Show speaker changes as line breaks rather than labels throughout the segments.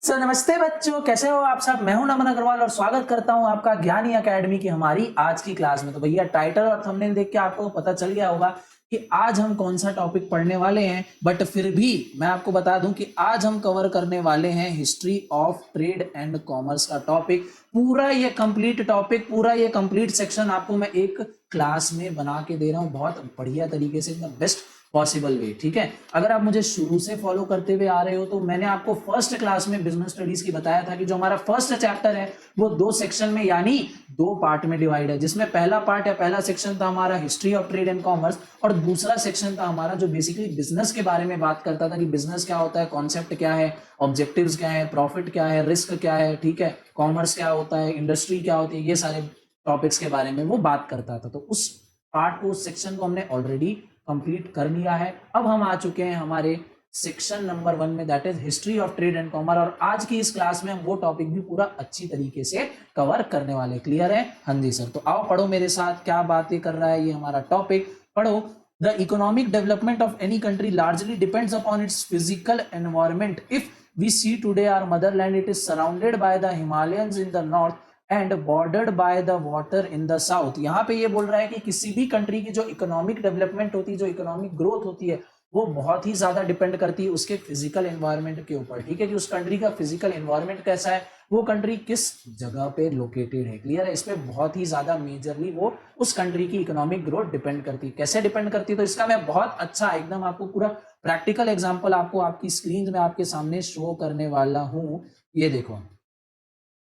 Sir नमस्ते बच्चों, कैसे हो आप सब। मैं हूं नमन अग्रवाल और स्वागत करता हूं आपका ज्ञानी एकेडमी की हमारी आज की क्लास में। तो भैया टाइटल और थंबनेल देख के आपको पता चल गया होगा कि आज हम कौन सा टॉपिक पढ़ने वाले हैं। बट फिर भी मैं आपको बता दूं कि आज हम कवर करने वाले हैं history of trade and commerce का टॉपिक। पूरा ये कंप्लीट टॉपिक, पूरा ये कंप्लीट सेक्शन आपको मैं एक क्लास में बना के दे रहा हूं, बहुत बढ़िया तरीके से, एकदम बेस्ट पॉसिबल वे। ठीक है, अगर आप मुझे शुरू से फॉलो करते हुए आ रहे हो तो मैंने आपको फर्स्ट क्लास में बिजनेस स्टडीज की बताया था कि जो हमारा फर्स्ट चैप्टर है वो दो सेक्शन में यानी दो पार्ट में डिवाइड है, जिसमें पहला पार्ट या पहला सेक्शन था हमारा history of trade and commerce और दूसरा सेक्शन था हमारा जो बेसिकली बिजनेस के बारे में बात करता था कि बिजनेस क्या होता है, कॉन्सेप्ट क्या है, ऑब्जेक्टिव्स क्या है, प्रॉफिट क्या है, रिस्क क्या है, ठीक है, कॉमर्स क्या होता है, इंडस्ट्री क्या होती है, ये सारे टॉपिक्स के बारे में वो बात करता था। तो उस पार्ट को, उस सेक्शन को हमने ऑलरेडी कंप्लीट कर लिया है। अब हम आ चुके हैं हमारे सेक्शन नंबर 1 में, that is history of trade and commerce. और आज की इस क्लास में हम वो टॉपिक भी पूरा अच्छी तरीके से कवर करने वाले। क्लियर है? हाँ जी सर। तो आओ पढ़ो मेरे साथ, क्या बातें कर रहा है ये हमारा टॉपिक। पढ़ो। The economic development of any country largely depends upon its physical environment. If we see today our motherland, it is surrounded by the Himalayans in the north and bordered by the water in the south. यहाँ पे ये बोल रहा है कि किसी भी country की जो इकोनॉमिक डेवलपमेंट होती है, जो इकोनॉमिक ग्रोथ होती है, वो बहुत ही ज्यादा डिपेंड करती है उसके फिजिकल एनवायरनमेंट के ऊपर। ठीक है, कि उस कंट्री का फिजिकल एनवायरनमेंट कैसा है, वो कंट्री किस जगह पे लोकेटेड है। क्लियर है? इस पे बहुत ही ज्यादा मेजरली वो उस कंट्री की इकोनॉमिक ग्रोथ डिपेंड करती है। कैसे डिपेंड करती है? तो इसका मैं बहुत अच्छा एकदम आपको पूरा प्रैक्टिकल एग्जाम्पल आपको आपकी स्क्रीन में आपके सामने शो करने वाला हूं। ये देखो,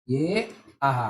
ये आहा,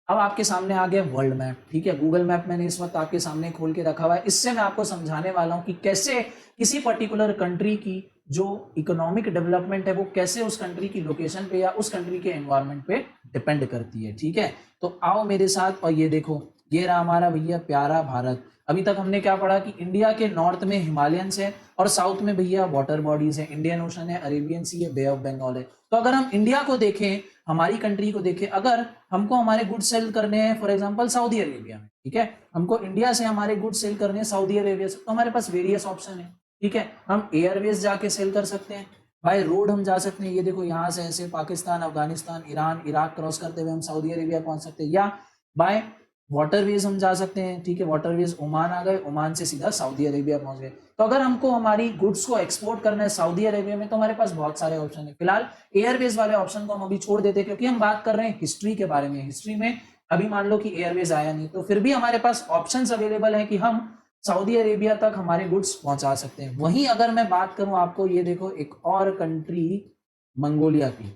अब आपके सामने आ गया वर्ल्ड मैप। ठीक है, गूगल मैप मैंने इस वक्त आपके सामने खोल के रखा हुआ है। इससे मैं आपको समझाने वाला हूं कि कैसे किसी पर्टिकुलर कंट्री की जो इकोनॉमिक डेवलपमेंट है वो कैसे उस कंट्री की लोकेशन पे या उस कंट्री के एनवायरनमेंट पे डिपेंड करती है। ठीक है, तो आओ मेरे साथ और ये देखो, ये रहा हमारा भैया प्यारा भारत। अभी तक हमने क्या पढ़ा कि इंडिया के नॉर्थ में हिमालयंस है और साउथ में भैया वाटर बॉडीज है, इंडियन ओशन है, अरेबियन सी है, बे ऑफ बंगाल है। तो अगर हम इंडिया को देखें, हमारी कंट्री को देखें, अगर हमको हमारे गुड सेल करने हैं फॉर एग्जांपल सऊदी अरेबिया में, ठीक है, हमको इंडिया से हमारे गुड सेल करने हैं सऊदी अरेबिया से, तो हमारे पास वेरियस ऑप्शन है। ठीक है, हम एयरवेज जाके सेल कर सकते हैं, बाय रोड हम जा सकते हैं। ये देखो, यहाँ से ऐसे Pakistan, Afghanistan, Iran, Iraq cross करते हुए हम सऊदी अरेबिया पहुंच सकते हैं, या बाय वाटरवेज हम जा सकते हैं। ठीक है, वाटरवेज ओमान आ गए, ओमान से सीधा सऊदी अरेबिया पहुंच गए। तो अगर हमको हमारी गुड्स को एक्सपोर्ट करना है सऊदी अरेबिया में तो हमारे पास बहुत सारे ऑप्शन है। फिलहाल एयरवेज वाले ऑप्शन को हम अभी छोड़ देते हैं क्योंकि हम बात कर रहे हैं हिस्ट्री के बारे में। हिस्ट्री में अभी मान लो कि एयरवेज आया नहीं, तो फिर भी हमारे पास ऑप्शंस अवेलेबल है कि हम सऊदी अरेबिया तक हमारे गुड्स पहुंचा सकते हैं। वहीं अगर मैं बात करूं आपको, ये देखो एक और कंट्री मंगोलिया की।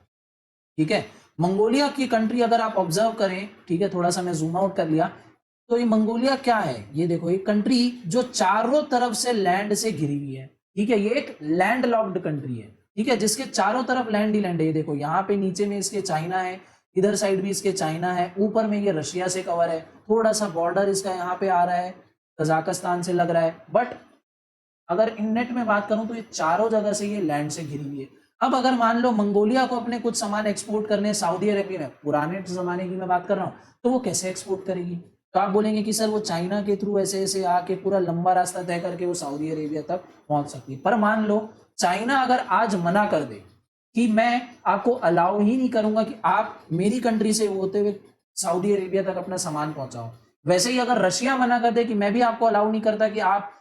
ठीक है, मंगोलिया की कंट्री अगर आप ऑब्जर्व करें, ठीक है, थोड़ा सा मैं जूम आउट कर लिया, तो ये मंगोलिया क्या है, ये देखो, एक कंट्री जो चारों तरफ से लैंड से घिरी हुई है। ठीक है, ये एक लैंड लॉक्ड कंट्री है। ठीक है, जिसके चारों तरफ लैंड ही लैंड है। ये देखो, यहाँ पे नीचे में इसके चाइना है, इधर साइड भी इसके चाइना है, ऊपर में ये रशिया से कवर है, थोड़ा सा बॉर्डर इसका यहाँ पे आ रहा है, कजाकिस्तान से लग रहा है। बट अगर इन नेट में बात करूं तो ये चारों जगह से ये लैंड से घिरी हुई है। अब अगर मान लो मंगोलिया को अपने कुछ सामान एक्सपोर्ट करने सऊदी अरेबिया में, पुराने जमाने की मैं बात कर रहा हूं, तो वो कैसे एक्सपोर्ट करेगी? तो आप बोलेंगे कि सर वो चाइना के थ्रू ऐसे ऐसे आके पूरा लंबा रास्ता तय करके वो सऊदी अरेबिया तक पहुंच सकती है। पर मान लो चाइना अगर आज मना कर दे कि मैं आपको अलाउ ही नहीं करूंगा कि आप मेरी कंट्री से होते हुए सऊदी अरेबिया तक अपना सामान पहुंचाओ, वैसे ही अगर रशिया मना कर दे कि मैं भी आपको अलाउ नहीं करता कि आप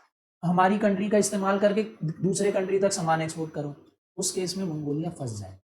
हमारी कंट्री का इस्तेमाल करके दूसरे कंट्री तक सामान एक्सपोर्ट करो, उस केस में मंगोलिया फंस जाए।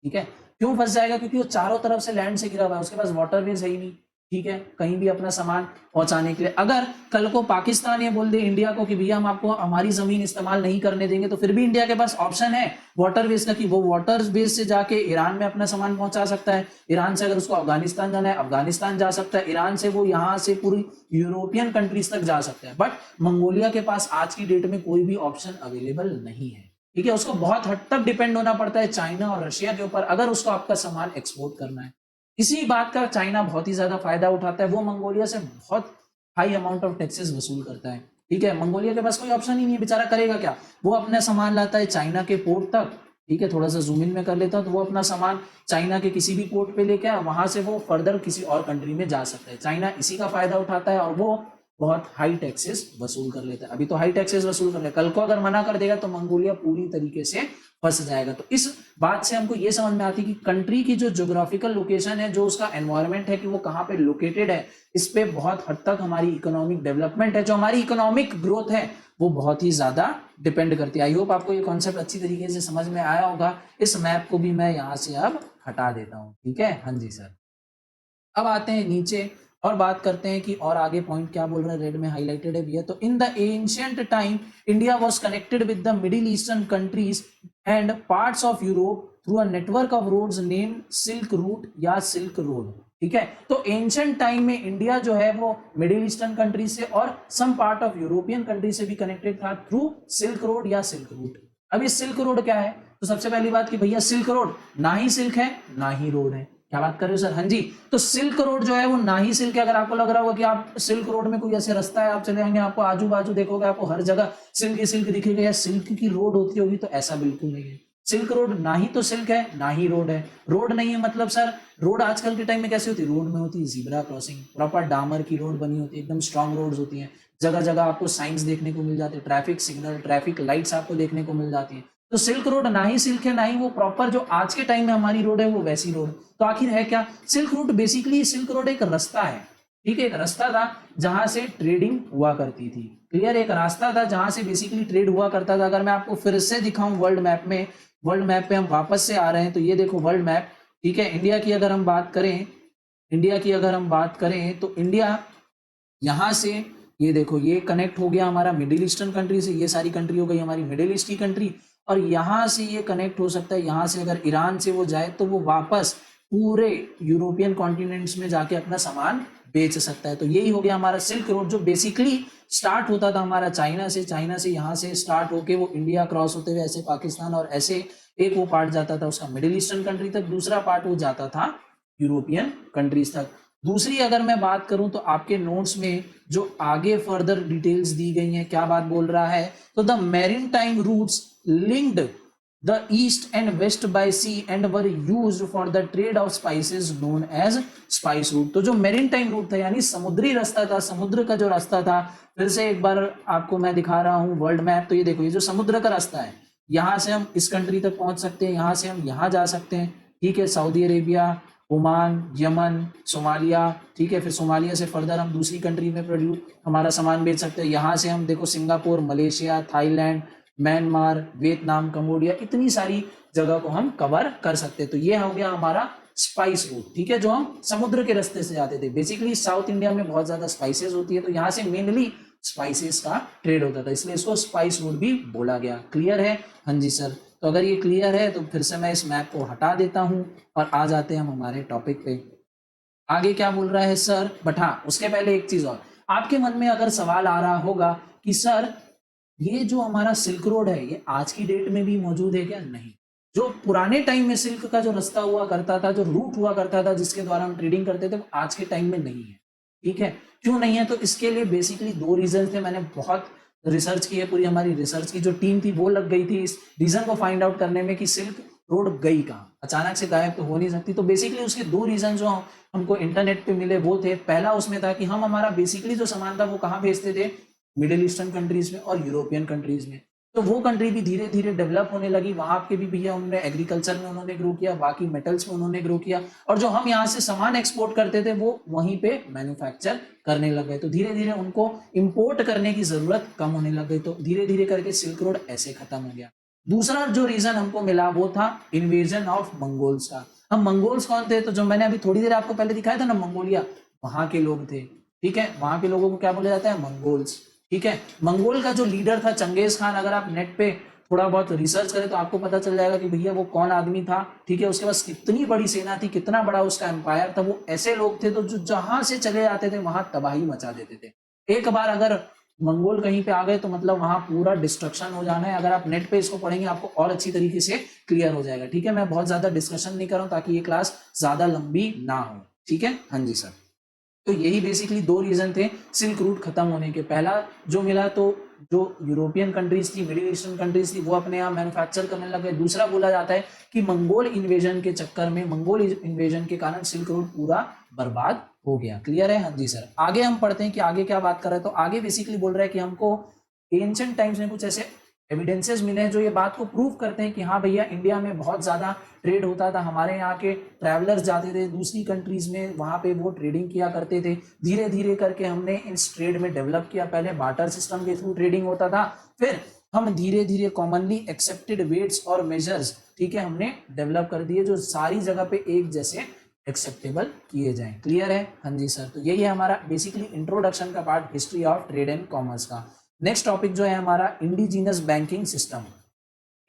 ठीक है, क्यों फंस जाएगा? क्योंकि वो चारों तरफ से लैंड से घिरा हुआ है, उसके पास वाटरवेज है ही नहीं। ठीक है, कहीं भी अपना सामान पहुंचाने के लिए। अगर कल को पाकिस्तान ये बोल दे इंडिया को कि भैया हम आपको हमारी जमीन इस्तेमाल नहीं करने देंगे, तो फिर भी इंडिया के पास ऑप्शन है वाटरवेज का कि वो वाटरवेज से जाके ईरान में अपना सामान पहुंचा सकता है, ईरान से अगर उसको अफगानिस्तान जाना है अफगानिस्तान जा सकता है, ईरान से वो यहाँ से पूरी यूरोपियन कंट्रीज तक जा सकता है। बट मंगोलिया के पास आज की डेट में कोई भी ऑप्शन अवेलेबल नहीं है। ठीक है, उसको बहुत हद तक डिपेंड होना पड़ता है चाइना और रशिया के ऊपर अगर उसको आपका सामान एक्सपोर्ट करना है। इसी बात का चाइना बहुत ही ज्यादा फायदा उठाता है, वो मंगोलिया से बहुत हाई अमाउंट ऑफ टैक्सेस वसूल करता है। ठीक है, मंगोलिया के पास कोई ऑप्शन ही नहीं, बेचारा करेगा क्या? वो अपना सामान लाता है चाइना के पोर्ट तक। ठीक है, थोड़ा सा जूम इन में कर लेता हूं, तो वो अपना सामान चाइना के किसी भी पोर्ट पे लेके आया, वहां से वो फर्दर किसी और कंट्री में जा सकता है। चाइना इसी का फायदा उठाता है और वो बहुत हाई टैक्सेस वसूल कर लेता है। अभी तो हाई टैक्सेस वसूल कर ले, कल को अगर मना कर देगा तो मंगोलिया पूरी तरीके से फंस जाएगा। तो इस बात से हमको ये समझ में आती है कि कंट्री की जो ज्योग्राफिकल लोकेशन है, जो उसका एनवायरमेंट है कि वो कहाँ पे लोकेटेड है, इस पे बहुत हद तक हमारी इकोनॉमिक डेवलपमेंट है, जो हमारी इकोनॉमिक ग्रोथ है वो बहुत ही ज्यादा डिपेंड करती है। आई होप आपको ये कॉन्सेप्ट अच्छी तरीके से समझ में आया होगा। इस मैप को भी मैं यहाँ से अब हटा देता हूँ, ठीक है। हाँ जी सर। अब आते हैं नीचे और बात करते हैं कि और आगे पॉइंट क्या बोल रहा है, रेड में हाईलाइटेड है भैया। तो in the ancient time India was connected with the middle eastern countries and parts of Europe through a network of roads name silk route या सिल्क रोड, ठीक है। तो एंशियंट टाइम में इंडिया जो है वो मिडिल ईस्टर्न कंट्री से और some part of European country से भी कनेक्टेड था थ्रू सिल्क रोड या सिल्क रूट। अब ये सिल्क रोड क्या है, तो सबसे पहली बात कि भैया सिल्क रोड ना ही सिल्क है ना ही रोड है। क्या बात कर रहे हो सर? हाँ जी। तो सिल्क रोड जो है वो ना ही सिल्क है। अगर आपको लग रहा होगा कि आप सिल्क रोड में कोई ऐसे रास्ता है, आप चले जाएंगे, आपको आजू बाजू देखोगे, आपको हर जगह सिल्क ही सिल्क दिखेगा या सिल्क की रोड होती होगी, तो ऐसा बिल्कुल नहीं है। सिल्क रोड ना ही तो सिल्क है ना ही रोड है। रोड नहीं है मतलब सर, रोड आजकल के टाइम में कैसी होती है, रोड में होती है जीब्रा क्रॉसिंग, प्रॉपर डामर की रोड बनी होती है, एकदम स्ट्रॉन्ग रोड्स होती हैं। जगह जगह आपको साइंस देखने को मिल जाते हैं, ट्रैफिक सिग्नल, ट्रैफिक लाइट्स आपको देखने को मिल जाती है। तो सिल्क रोड ना ही सिल्क है ना ही वो प्रॉपर जो आज के टाइम में हमारी रोड है वो वैसी रोड। तो आखिर है क्या silk route? Basically silk road एक रास्ता है, ठीक है। एक रास्ता था जहां से ट्रेडिंग हुआ करती थी, क्लियर। एक रास्ता था जहां से बेसिकली ट्रेड हुआ करता था। अगर मैं आपको फिर से दिखाऊं वर्ल्ड मैप में, वर्ल्ड मैप पे हम वापस से आ रहे हैं, तो ये देखो वर्ल्ड मैप, ठीक है। इंडिया की अगर हम बात करें, इंडिया की अगर हम बात करें तो इंडिया यहां से, ये देखो ये कनेक्ट हो गया हमारा मिडिल ईस्टर्न कंट्री से, ये सारी कंट्री हो गई हमारी मिडिल ईस्ट की कंट्री। और यहां से ये कनेक्ट हो सकता है, यहां से अगर ईरान से वो जाए तो वो वापस पूरे यूरोपियन कॉन्टिनेंट्स में जाके अपना सामान बेच सकता है। तो यही हो गया हमारा सिल्क रोड, जो बेसिकली स्टार्ट होता था हमारा चाइना से, चाइना से यहाँ से स्टार्ट होके वो इंडिया क्रॉस होते हुए ऐसे पाकिस्तान और ऐसे एक वो पार्ट जाता था उसका मिडिल ईस्टर्न कंट्री तक, दूसरा पार्ट वो जाता था यूरोपियन कंट्रीज तक। दूसरी अगर मैं बात करूं तो आपके नोट्स में जो आगे फर्दर डिटेल्स दी गई हैं, क्या बात बोल रहा है, तो the maritime routes linked the east and west by sea and were used for the trade of spices known as spice route. तो जो मैरीन टाइम रूट था यानी समुद्री रास्ता था, समुद्र का जो रास्ता था, फिर से एक बार आपको मैं दिखा रहा हूं वर्ल्ड मैप। तो ये देखो ये जो समुद्र का रास्ता है, यहां से हम इस कंट्री तक पहुंच सकते हैं, यहां से हम यहां जा सकते हैं, ठीक है। Saudi Arabia, Oman, Yemen, Somalia, ठीक है। फिर सोमालिया से फर्दर हम दूसरी कंट्री में प्रोड्यूस हमारा सामान बेच सकते हैं। यहाँ से हम देखो Singapore, Malaysia, Thailand, Myanmar, Vietnam, Cambodia, इतनी सारी जगह को हम कवर कर सकते हैं। तो ये हो गया हमारा स्पाइस रूट, ठीक है, जो हम समुद्र के रास्ते से जाते थे। बेसिकली साउथ इंडिया में बहुत ज्यादा स्पाइसेस होती है, तो यहाँ से मेनली स्पाइसेस का ट्रेड होता था, इसलिए इसको स्पाइस रूट भी बोला गया। क्लियर है? हाँ जी सर। तो अगर ये क्लियर है तो फिर से मैं इस मैप को हटा देता हूं और आ जाते हैं हम हमारे टॉपिक पे। आगे क्या बोल रहा है सर? बट हाँ, उसके पहले एक चीज और, आपके मन में अगर सवाल आ रहा होगा कि सर ये जो हमारा सिल्क रोड है ये आज की डेट में भी मौजूद है क्या? नहीं। जो पुराने टाइम में सिल्क का जो रास्ता हुआ करता था, जो रूट हुआ करता था जिसके द्वारा हम ट्रेडिंग करते थे, वो आज के टाइम में नहीं है, ठीक है। क्यों नहीं है? तो इसके लिए बेसिकली दो रीजन थे। मैंने बहुत रिसर्च की है, पूरी हमारी रिसर्च की जो टीम थी वो लग गई थी इस रीजन को फाइंड आउट करने में कि सिल्क रोड गई कहाँ, अचानक से गायब तो हो नहीं सकती। तो बेसिकली उसके दो रीजन जो हमको इंटरनेट पे मिले वो थे, पहला उसमें था कि हम हमारा बेसिकली जो सामान था वो कहाँ भेजते थे, मिडिल ईस्टर्न कंट्रीज में और यूरोपियन कंट्रीज में। तो वो कंट्री भी धीरे धीरे डेवलप होने लगी, वहां के भी भैया उन्होंने एग्रीकल्चर में उन्होंने ग्रो किया, बाकी मेटल्स में उन्होंने ग्रो किया, और जो हम यहाँ से सामान एक्सपोर्ट करते थे वो वहीं पे मैन्युफैक्चर करने लग गए। तो धीरे धीरे उनको इंपोर्ट करने की जरूरत कम होने लग गई, तो धीरे धीरे करके सिल्क रोड ऐसे खत्म हो गया। दूसरा जो रीजन हमको मिला वो था इन्वेजन ऑफ मंगोल्स का। हम मंगोल्स कौन थे? तो जो मैंने अभी थोड़ी देर आपको पहले दिखाया था ना, मंगोलिया, वहां के लोग थे, ठीक है। वहां के लोगों को क्या बोला जाता है? मंगोल्स, ठीक है। मंगोल का जो लीडर था चंगेज खान, अगर आप नेट पे थोड़ा बहुत रिसर्च करें तो आपको पता चल जाएगा कि भैया वो कौन आदमी था, ठीक है। उसके पास कितनी बड़ी सेना थी, कितना बड़ा उसका एम्पायर था। वो ऐसे लोग थे तो जो जहां से चले जाते थे वहां तबाही मचा देते थे। एक बार अगर मंगोल कहीं पे आ गए तो मतलब वहां पूरा डिस्ट्रक्शन हो जाना है। अगर आप नेट पे इसको पढ़ेंगे आपको और अच्छी तरीके से क्लियर हो जाएगा, ठीक है। मैं बहुत ज्यादा डिस्कशन नहीं कर रहा हूं ताकि ये क्लास ज्यादा लंबी ना हो, ठीक है। हाँ जी सर। तो यही बेसिकली दो रीजन थे सिल्क रूट खत्म होने के। पहला जो मिला तो जो यूरोपियन कंट्रीज थी, मिडिल ईस्टर्न कंट्रीज थी, वो अपने यहाँ मैन्युफैक्चर करने लगे। दूसरा बोला जाता है कि मंगोल इन्वेजन के चक्कर में, मंगोल इन्वेजन के कारण सिल्क रूट पूरा बर्बाद हो गया। क्लियर है? हाँ जी सर। आगे हम पढ़ते हैं कि आगे क्या बात कर रहे हैं। तो आगे बेसिकली बोल रहा है कि हमको एंशिएंट टाइम्स में कुछ ऐसे एविडेंसेस मिले हैं जो ये बात को प्रूव करते हैं कि हाँ भैया इंडिया में बहुत ज्यादा ट्रेड होता था, हमारे यहाँ के ट्रैवलर्स जाते थे दूसरी कंट्रीज में, वहां पे वो ट्रेडिंग किया करते थे। धीरे धीरे करके हमने इस ट्रेड में डेवलप किया, पहले बार्टर सिस्टम के थ्रू ट्रेडिंग होता था, फिर हम धीरे धीरे कॉमनली एक्सेप्टेड वेट्स और मेजर्स, ठीक है, हमने डेवलप कर दिए जो सारी जगह पे एक जैसे एक्सेप्टेबल किए जाएं। क्लियर है? हाँ जी सर। तो यही है हमारा बेसिकली इंट्रोडक्शन का part history of trade and commerce का। नेक्स्ट टॉपिक जो है हमारा indigenous banking system.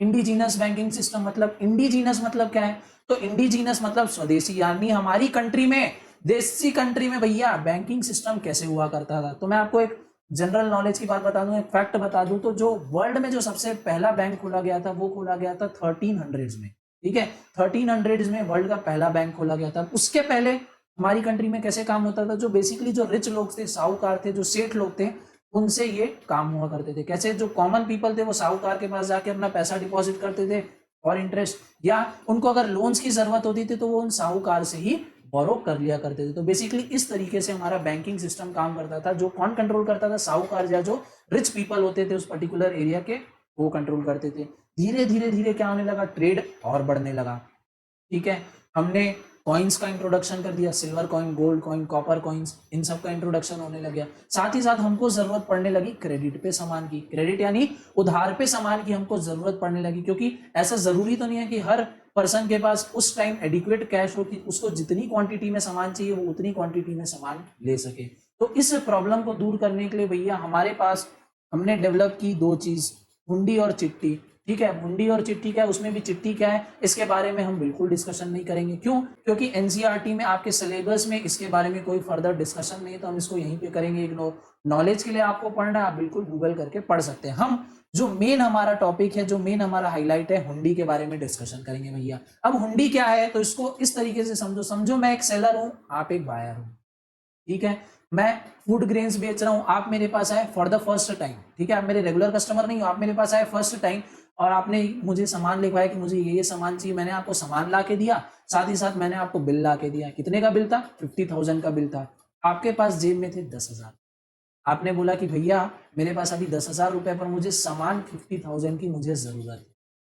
Indigenous banking system मतलब, इंडिजीनस मतलब क्या है? तो इंडिजीनस मतलब स्वदेशी, यानी हमारी कंट्री में, देसी कंट्री में भैया बैंकिंग सिस्टम कैसे हुआ करता था। तो मैं आपको एक जनरल नॉलेज की बात बता दूं, एक फैक्ट बता दूं, तो जो वर्ल्ड में जो सबसे पहला बैंक खोला गया था वो खोला गया था 1300s में, ठीक है, 1300s में वर्ल्ड का पहला बैंक खोला गया था। उसके पहले हमारी कंट्री में कैसे काम होता था, जो बेसिकली जो रिच लोग थे, साहूकार थे, जो सेठ लोग थे, उनसे ये काम हुआ करते थे। कैसे? जो कॉमन पीपल थे वो साहूकार के पास जाके अपना पैसा डिपॉजिट करते थे और इंटरेस्ट, या उनको अगर लोन्स की जरूरत होती थी तो वो उन साहूकार से ही बोरो कर लिया करते थे। तो बेसिकली इस तरीके से हमारा बैंकिंग सिस्टम काम करता था। जो कौन कंट्रोल करता था? साहूकार या जो रिच पीपल होते थे उस पर्टिकुलर एरिया के, वो कंट्रोल करते थे। धीरे धीरे धीरे क्या होने लगा? ट्रेड और बढ़ने लगा, ठीक है। हमने कॉइन्स का इंट्रोडक्शन कर दिया, silver coin, gold coin, copper coins, इन सब का इंट्रोडक्शन होने लग गया। साथ ही साथ हमको जरूरत पड़ने लगी क्रेडिट पे सामान की, क्रेडिट यानी उधार पे सामान की हमको जरूरत पड़ने लगी, क्योंकि ऐसा जरूरी तो नहीं है कि हर पर्सन के पास उस टाइम एडिक्वेट कैश हो कि उसको जितनी क्वांटिटी में सामान चाहिए वो उतनी क्वांटिटी में सामान ले सके। तो इस प्रॉब्लम को दूर करने के लिए भैया हमारे पास हमने डेवलप की दो चीज, हुंडी और चिट्ठी, ठीक है। हुंडी और चिट्ठी क्या है, उसमें भी चिट्ठी क्या है, इसके बारे में हम बिल्कुल डिस्कशन नहीं करेंगे। क्यों? क्योंकि एनसीईआरटी में आपके सिलेबस में इसके बारे में कोई फर्दर डिस्कशन नहीं है, तो हम इसको यहीं पे करेंगे इग्नोर। नॉलेज के लिए आपको पढ़ना है, आप बिल्कुल गूगल करके पढ़ सकते हैं। हम जो मेन हमारा टॉपिक है, जो मेन हमारा हाईलाइट है, हुंडी के बारे में डिस्कशन करेंगे भैया। अब हुंडी क्या है, तो इसको इस तरीके से समझो, समझो मैं एक सेलर हूं, आप एक बायर हो, ठीक है। मैं फूड ग्रेन्स बेच रहा हूं, आप मेरे पास आए फॉर द फर्स्ट टाइम, ठीक है, आप मेरे रेगुलर कस्टमर नहीं हो, आप मेरे पास आए फर्स्ट टाइम और आपने मुझे सामान लिखवाया कि मुझे ये सामान चाहिए, मैंने आपको सामान ला के दिया, साथ ही साथ मैंने आपको बिल ला के दिया। कितने का बिल था? 50,000 का बिल था। आपके पास जेब में थे 10,000। आपने बोला कि भैया मेरे पास अभी 10,000 रुपए पर मुझे सामान 50,000 की मुझे जरूरत है,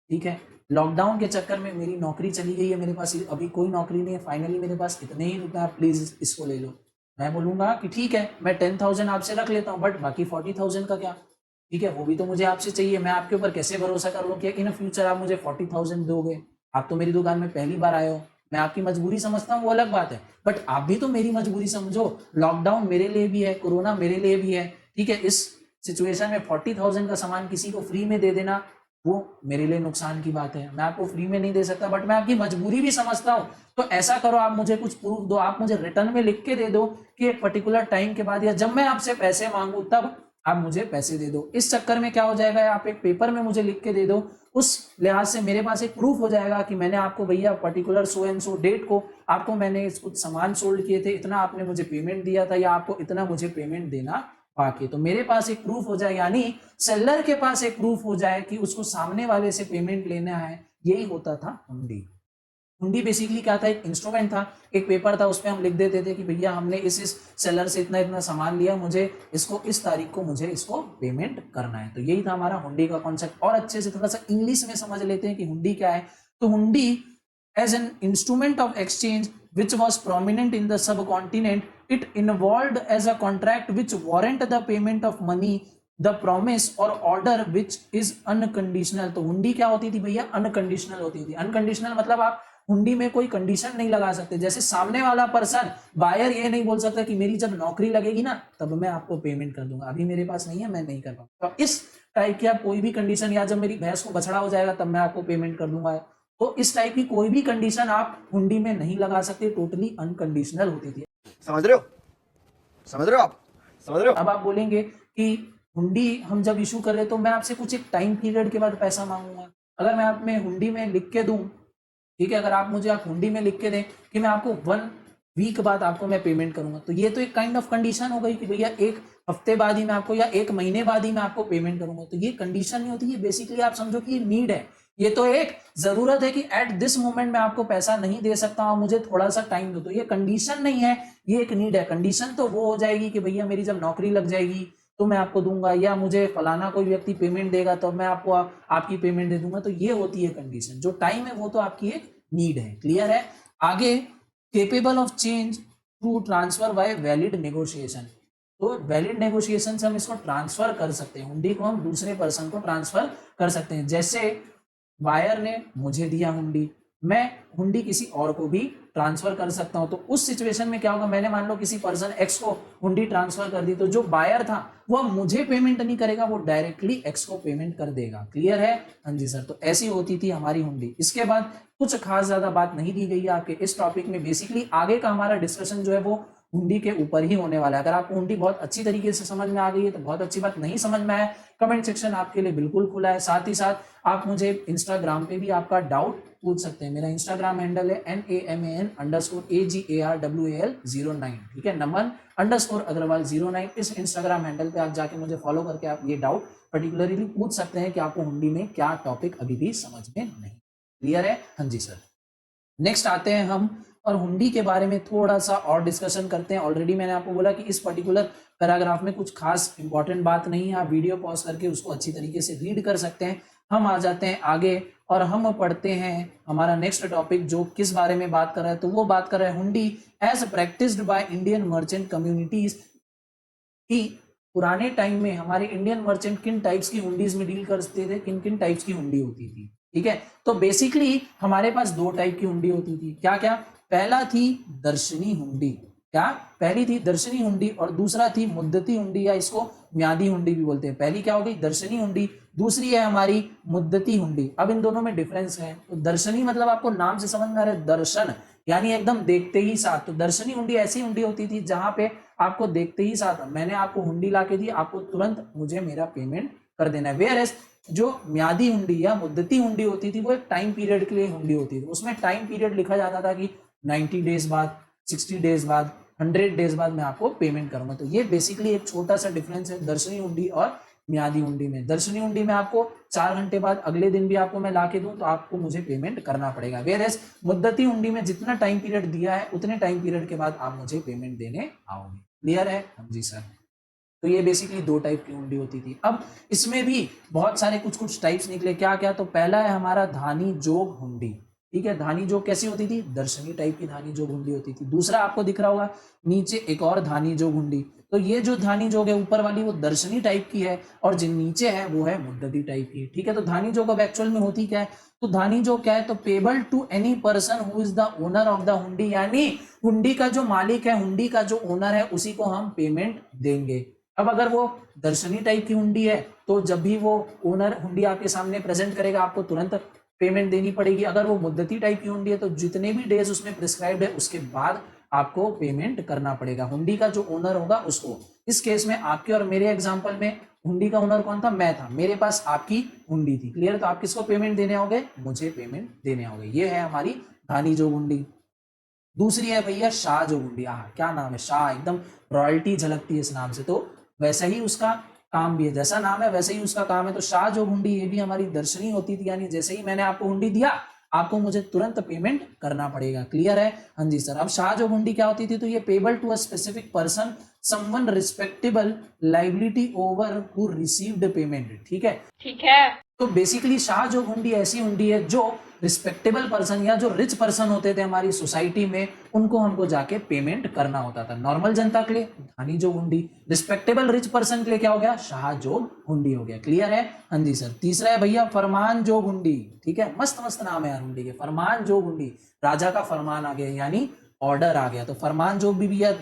ठीक है। लॉकडाउन के चक्कर में मेरी नौकरी चली गई है, मेरे पास अभी कोई नौकरी नहीं है, फाइनली मेरे पास इतने ही रुपए, आप प्लीज इसको ले लो। मैं बोलूंगा कि ठीक है, मैं 10,000 आपसे रख लेता हूँ, बट बाकी 40,000 का क्या, ठीक है, वो भी तो मुझे आपसे चाहिए। मैं आपके ऊपर कैसे भरोसा कर लूँ कि इन फ्यूचर आप मुझे 40,000 दोगे? आप तो मेरी दुकान में पहली बार आए हो, मैं आपकी मजबूरी समझता हूँ, वो अलग बात है, बट आप भी तो मेरी मजबूरी समझो। लॉकडाउन मेरे लिए भी है, कोरोना मेरे लिए भी है, ठीक है। इस सिचुएशन में 40,000 का सामान किसी को फ्री में दे देना, वो मेरे लिए नुकसान की बात है। मैं आपको फ्री में नहीं दे सकता, बट मैं आपकी मजबूरी भी समझता हूँ। तो ऐसा करो, आप मुझे कुछ प्रूफ दो, आप मुझे रिटर्न में लिख के दे दो कि एक पर्टिकुलर टाइम के बाद या जब मैं आपसे पैसे मांगू तब आप मुझे पैसे दे दो। इस चक्कर में क्या हो जाएगा, आप एक पेपर में मुझे लिख के दे दो, उस लिहाज से मेरे पास एक प्रूफ हो जाएगा कि मैंने आपको भैया particular so and so date को आपको मैंने कुछ सामान सोल्ड किए थे, इतना आपने मुझे पेमेंट दिया था, या आपको इतना मुझे पेमेंट देना बाकी। तो मेरे पास एक प्रूफ हो जाए, यानी सेलर के पास एक प्रूफ हो जाए कि उसको सामने वाले से पेमेंट लेना है। यही होता था हुंडी। हुंडी बेसिकली क्या था? एक इंस्ट्रूमेंट था, एक पेपर था, उस पर हम लिख देते थे कि भैया हमने इस सेलर से इतना इतना सामान लिया, मुझे इसको इस तारीख को मुझे इसको पेमेंट करना है। तो यही था हमारा हुंडी का कॉन्सेप्ट। और अच्छे से थोड़ा सा इंग्लिश में समझ लेते हैं कि हुंडी क्या है। तो हुंडी as an instrument of exchange which was prominent in the subcontinent, it involved as a contract which warrant the payment of money, the promise or order which is unconditional। तो हुंडी क्या होती थी भैया? अनकंडीशनल होती थी। अनकंडीशनल मतलब आप हुंडी में कोई कंडीशन नहीं लगा सकते। जैसे सामने वाला पर्सन, बायर, ये नहीं बोल सकता कि मेरी जब नौकरी लगेगी ना तब मैं आपको पेमेंट कर दूंगा, अभी मेरे पास नहीं है, मैं नहीं कर पाऊंगा। तो इस टाइप की आप कोई भी कंडीशन, या जब मेरी भैंस को बछड़ा हो जाएगा तब मैं आपको पेमेंट कर दूंगा, तो इस टाइप की कोई भी कंडीशन आप हुंडी में नहीं लगा सकते, टोटली अनकंडीशनल होती थी।
समझ रहे हो? समझ रहे हो आप? समझ रहे हो?
अब आप बोलेंगे कि हुंडी हम जब इशू कर रहे तो मैं आपसे कुछ एक टाइम पीरियड के बाद पैसा मांगूंगा। अगर मैं आप में हुंडी में लिख के दूं, ठीक है, अगर आप मुझे आप हुंडी में लिख के दें कि मैं आपको 1 वीक बाद आपको मैं पेमेंट करूंगा, तो ये तो एक काइंड ऑफ कंडीशन हो गई कि भैया 1 हफ्ते बाद ही मैं आपको, या 1 महीने बाद ही मैं आपको पेमेंट करूंगा। तो ये कंडीशन नहीं होती, ये बेसिकली आप समझो कि ये नीड है, ये तो एक जरूरत है कि एट दिस मोमेंट में आपको पैसा नहीं दे सकता हूं, मुझे थोड़ा सा टाइम दो। तो ये कंडीशन नहीं है, ये एक नीड है। कंडीशन तो वो हो जाएगी कि भैया मेरी जब नौकरी लग जाएगी तो मैं आपको दूंगा, या मुझे फलाना कोई व्यक्ति पेमेंट देगा तो मैं आपको आपकी पेमेंट दे दूंगा। तो ये होती है कंडीशन। जो टाइम है वो तो आपकी एक नीड है। क्लियर है। आगे, capable of change through transfer by valid negotiation. तो वैलिड नेगोशिएशन से हम इसको ट्रांसफर कर सकते हैं, हुंडी को हम दूसरे पर्सन को ट्रांसफर कर सकते हैं। जैसे बायर ने मुझे दिया हुंडी, मैं हुंडी किसी और को भी ट्रांसफर कर सकता हूं। तो उस सिचुएशन में क्या होगा, मैंने मान लो किसी पर्सन एक्स को हुंडी ट्रांसफर कर दी, तो जो बायर था वो मुझे पेमेंट नहीं करेगा, वो डायरेक्टली एक्स को पेमेंट कर देगा। क्लियर है। हाँ जी सर। तो ऐसी होती थी हमारी हुंडी। इसके बाद कुछ खास ज्यादा बात नहीं दी गई है आपके इस टॉपिक में। बेसिकली आगे का हमारा डिस्कशन जो है वो हुंडी के ऊपर ही होने वाला है। अगर आपको हुंडी बहुत अच्छी तरीके से समझ में आ गई है तो बहुत अच्छी बात, नहीं समझ में आया कमेंट सेक्शन आपके लिए बिल्कुल खुला है। साथ ही साथ आप मुझे इंस्टाग्राम पे भी आपका डाउट पूछ सकते हैं। मेरा इंस्टाग्राम हैंडल है NAMAN_AGARWAL09। ठीक है, नमन_अग्रवाल 09। इस इंस्टाग्राम हैंडल पे आप जाके मुझे फॉलो करके आप ये डाउट पर्टिकुलरली पूछ सकते हैं कि आपको हुंडी में क्या टॉपिक अभी भी समझ में नहीं। क्लियर है। हाँ जी सर। नेक्स्ट आते हैं हम और हुंडी के बारे में थोड़ा सा और डिस्कशन करते हैं। ऑलरेडी मैंने आपको बोला कि इस पर्टिकुलर पैराग्राफ में कुछ खास इंपॉर्टेंट बात नहीं है, आप वीडियो पॉज करके उसको अच्छी तरीके से रीड कर सकते हैं। हम आ जाते हैं आगे और हम पढ़ते हैं हमारा नेक्स्ट टॉपिक जो किस बारे में बात कर रहा है। तो वो बात कर रहा है hundi as practised by Indian merchant communities. कि पुराने टाइम में हमारे इंडियन मर्चेंट किन टाइप्स की हुंडीज में डील करते थे, किन किन टाइप्स की हुंडी होती थी। ठीक है, तो बेसिकली हमारे पास दो टाइप की हुंडी होती थी। क्या क्या? पहला थी दर्शनी हुंडी। क्या? पहली थी दर्शनी हुंडी और दूसरा थी मुद्दती हुंडी, या इसको म्यादी हुंडी भी बोलते हैं। पहली क्या हो गई? दर्शनी हुंडी। दूसरी है हमारी मुद्दती हुंडी। अब इन दोनों में डिफरेंस है। तो दर्शनी मतलब आपको नाम से समझ में आ रहा है, दर्शन यानी एकदम देखते ही साथ। तो दर्शनी हुंडी ऐसी हुंडी होती थी जहां पे आपको देखते ही साथ, मैंने आपको हुंडी ला के दी, आपको तुरंत मुझे मेरा पेमेंट कर देना है। वेयर एज जो म्यादी हुंडी या मुद्दती हुंडी होती थी वो एक टाइम पीरियड के लिए हुंडी होती थी। उसमें टाइम पीरियड लिखा जाता था कि 90 डेज बाद, 60 डेज बाद, 100 डेज बाद मैं आपको पेमेंट करूंगा। तो ये बेसिकली एक छोटा सा डिफरेंस है दर्शनी हुंडी और म्यादी हुंडी में। दर्शनी हुंडी में आपको 4 घंटे बाद अगले दिन भी आपको मैं ला के दूं तो आपको मुझे पेमेंट करना पड़ेगा। वेयर एज मुद्दती हुंडी में जितना टाइम पीरियड दिया है उतने टाइम पीरियड के बाद आप मुझे पेमेंट देने आओगे। क्लियर है? हाँ जी सर। तो ये बेसिकली दो टाइप की हुंडी होती थी। अब इसमें भी बहुत सारे कुछ टाइप्स निकले। क्या क्या? तो पहला है हमारा धानी जोग हुंडी। ठीक है, धानी जोग कैसी होती थी? दर्शनी टाइप की धानी जोग हुंडी होती थी। दूसरा आपको दिख रहा होगा नीचे एक और धानी जोग हुंडी। तो ये जो धानी जोग है ऊपर वाली वो दर्शनी टाइप की है और जो नीचे है वो है मुद्दती टाइप की। ठीक है, तो धानी जोग अब एक्चुअल में होती क्या है? तो धानी जोग क्या है? तो payable to any person who is the owner of the hundi, यानी हुंडी का जो मालिक है, हुंडी का जो ओनर है, उसी को हम पेमेंट देंगे। अब अगर वो दर्शनी टाइप की हुंडी है तो जब भी वो ओनर हुंडी आपके सामने प्रेजेंट करेगा आपको तुरंत पेमेंट देनी पड़ेगी। अगर वो मुद्दती टाइप की हुंडी है तो जितने भी डेज उसमें प्रिस्क्राइब्ड है उसके बाद आपको पेमेंट करना पड़ेगा हुंडी का जो ओनर होगा उसको। इस केस में आपके और मेरे एग्जांपल में हुंडी का ओनर कौन था? मैं था। मेरे पास आपकी हुंडी थी। क्लियर? तो आप किसको पेमेंट देने होगे? मुझे पेमेंट देने होगे। ये है हमारी धानी जोग हुंडी। दूसरी है भैया शाह जोग हुंडी। क्या नाम है, शाह, एकदम रॉयल्टी झलकती है इस नाम से। तो वैसा ही उसका काम भी है, जैसा नाम है वैसे ही उसका काम है। तो शाह जोग हुंडी ये भी हमारी दर्शनी होती थी, यानी जैसे ही मैंने आपको हुंडी दिया आपको मुझे तुरंत पेमेंट करना पड़ेगा। क्लियर है? हाँ जी सर। अब शाह जोग हुंडी क्या होती थी? तो ये payable to a specific person someone respectable liability over who received payment. ठीक है, ठीक है। तो बेसिकली शाह जोग हुंडी ऐसी हुंडी है जो रिस्पेक्टेबल पर्सन या जो रिच पर्सन होते थे हमारी सोसाइटी में उनको हमको जाके पेमेंट करना होता था। नॉर्मल जनता के लिए धानी जोग हुंडी, रिस्पेक्टेबल रिच पर्सन के लिए क्या हो गया? शाह जोग हुंडी हो गया। क्लियर है? हाँ जी सर। तीसरा है भैया फरमान जोग हुंडी। ठीक है, मस्त मस्त नाम है यार हुंडी के। फरमान जोग हुंडी, राजा का फरमान आ गया यानी ऑर्डर आ गया। तो फरमान जोग भी भैया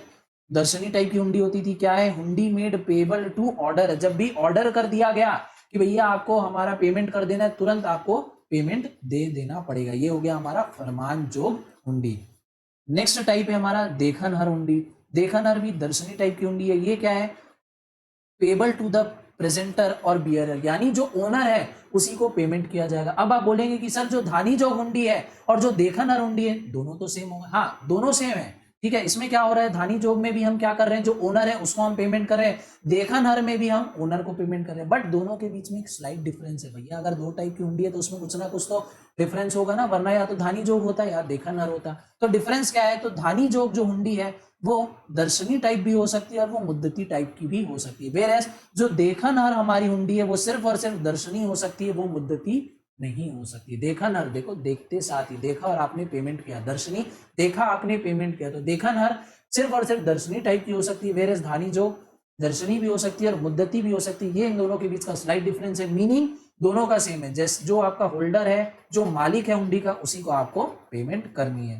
दर्शनी टाइप की हुंडी होती थी। क्या है? हुंडी मेड पेबल टू ऑर्डर। जब भी ऑर्डर कर दिया गया कि भैया आपको हमारा पेमेंट कर देना है, तुरंत आपको पेमेंट दे देना पड़ेगा। ये हो गया हमारा फरमान जोग हुंडी। नेक्स्ट टाइप है हमारा देखनहर हुंडी। देखनहर भी दर्शनी टाइप की हुंडी है। ये क्या है? पेबल टू द प्रेजेंटर और बियरर, यानी जो ओनर है उसी को पेमेंट किया जाएगा। अब आप बोलेंगे कि सर जो धानी जोग हुंडी है और जो देखनहर हुंडी है दोनों तो सेम होगा। हाँ, दोनों सेम है, ठीक है, इसमें क्या हो रहा है, धानी जोग में भी हम क्या कर रहे हैं, जो ओनर है उसको हम पेमेंट कर रहे हैं, देखनहर में भी हम ओनर को पेमेंट कर रहे हैं, बट दोनों के बीच में एक स्लाइट डिफरेंस है भैया। अगर दो टाइप की हुंडी है तो उसमें कुछ ना कुछ तो डिफरेंस होगा ना, वरना या तो धानी जोग होता है या देखनहर होता। तो डिफरेंस क्या है, तो धानी जोग जो हुंडी है वो दर्शनी टाइप भी हो सकती है और वो मुद्दती टाइप की भी हो सकती है, वेयरएज जो देखनहर हमारी हुंडी है वो सिर्फ और सिर्फ दर्शनी हो सकती है, वो मुद्दती नहीं हो सकती। देखनहर देखो, देखते साथ ही देखा और आपने पेमेंट किया, दर्शनी देखा आपने पेमेंट किया, तो देखनहर सिर्फ और सिर्फ दर्शनी टाइप की हो सकती है, वेयरएज धानी जोग दर्शनी भी हो सकती है और मुद्दती भी हो सकती है। ये इन दोनों के बीच का स्लाइट डिफरेंस है, मीनिंग दोनों का सेम है, जैसे जो आपका होल्डर है, जो मालिक है हुंडी का, उसी को आपको पेमेंट करनी है।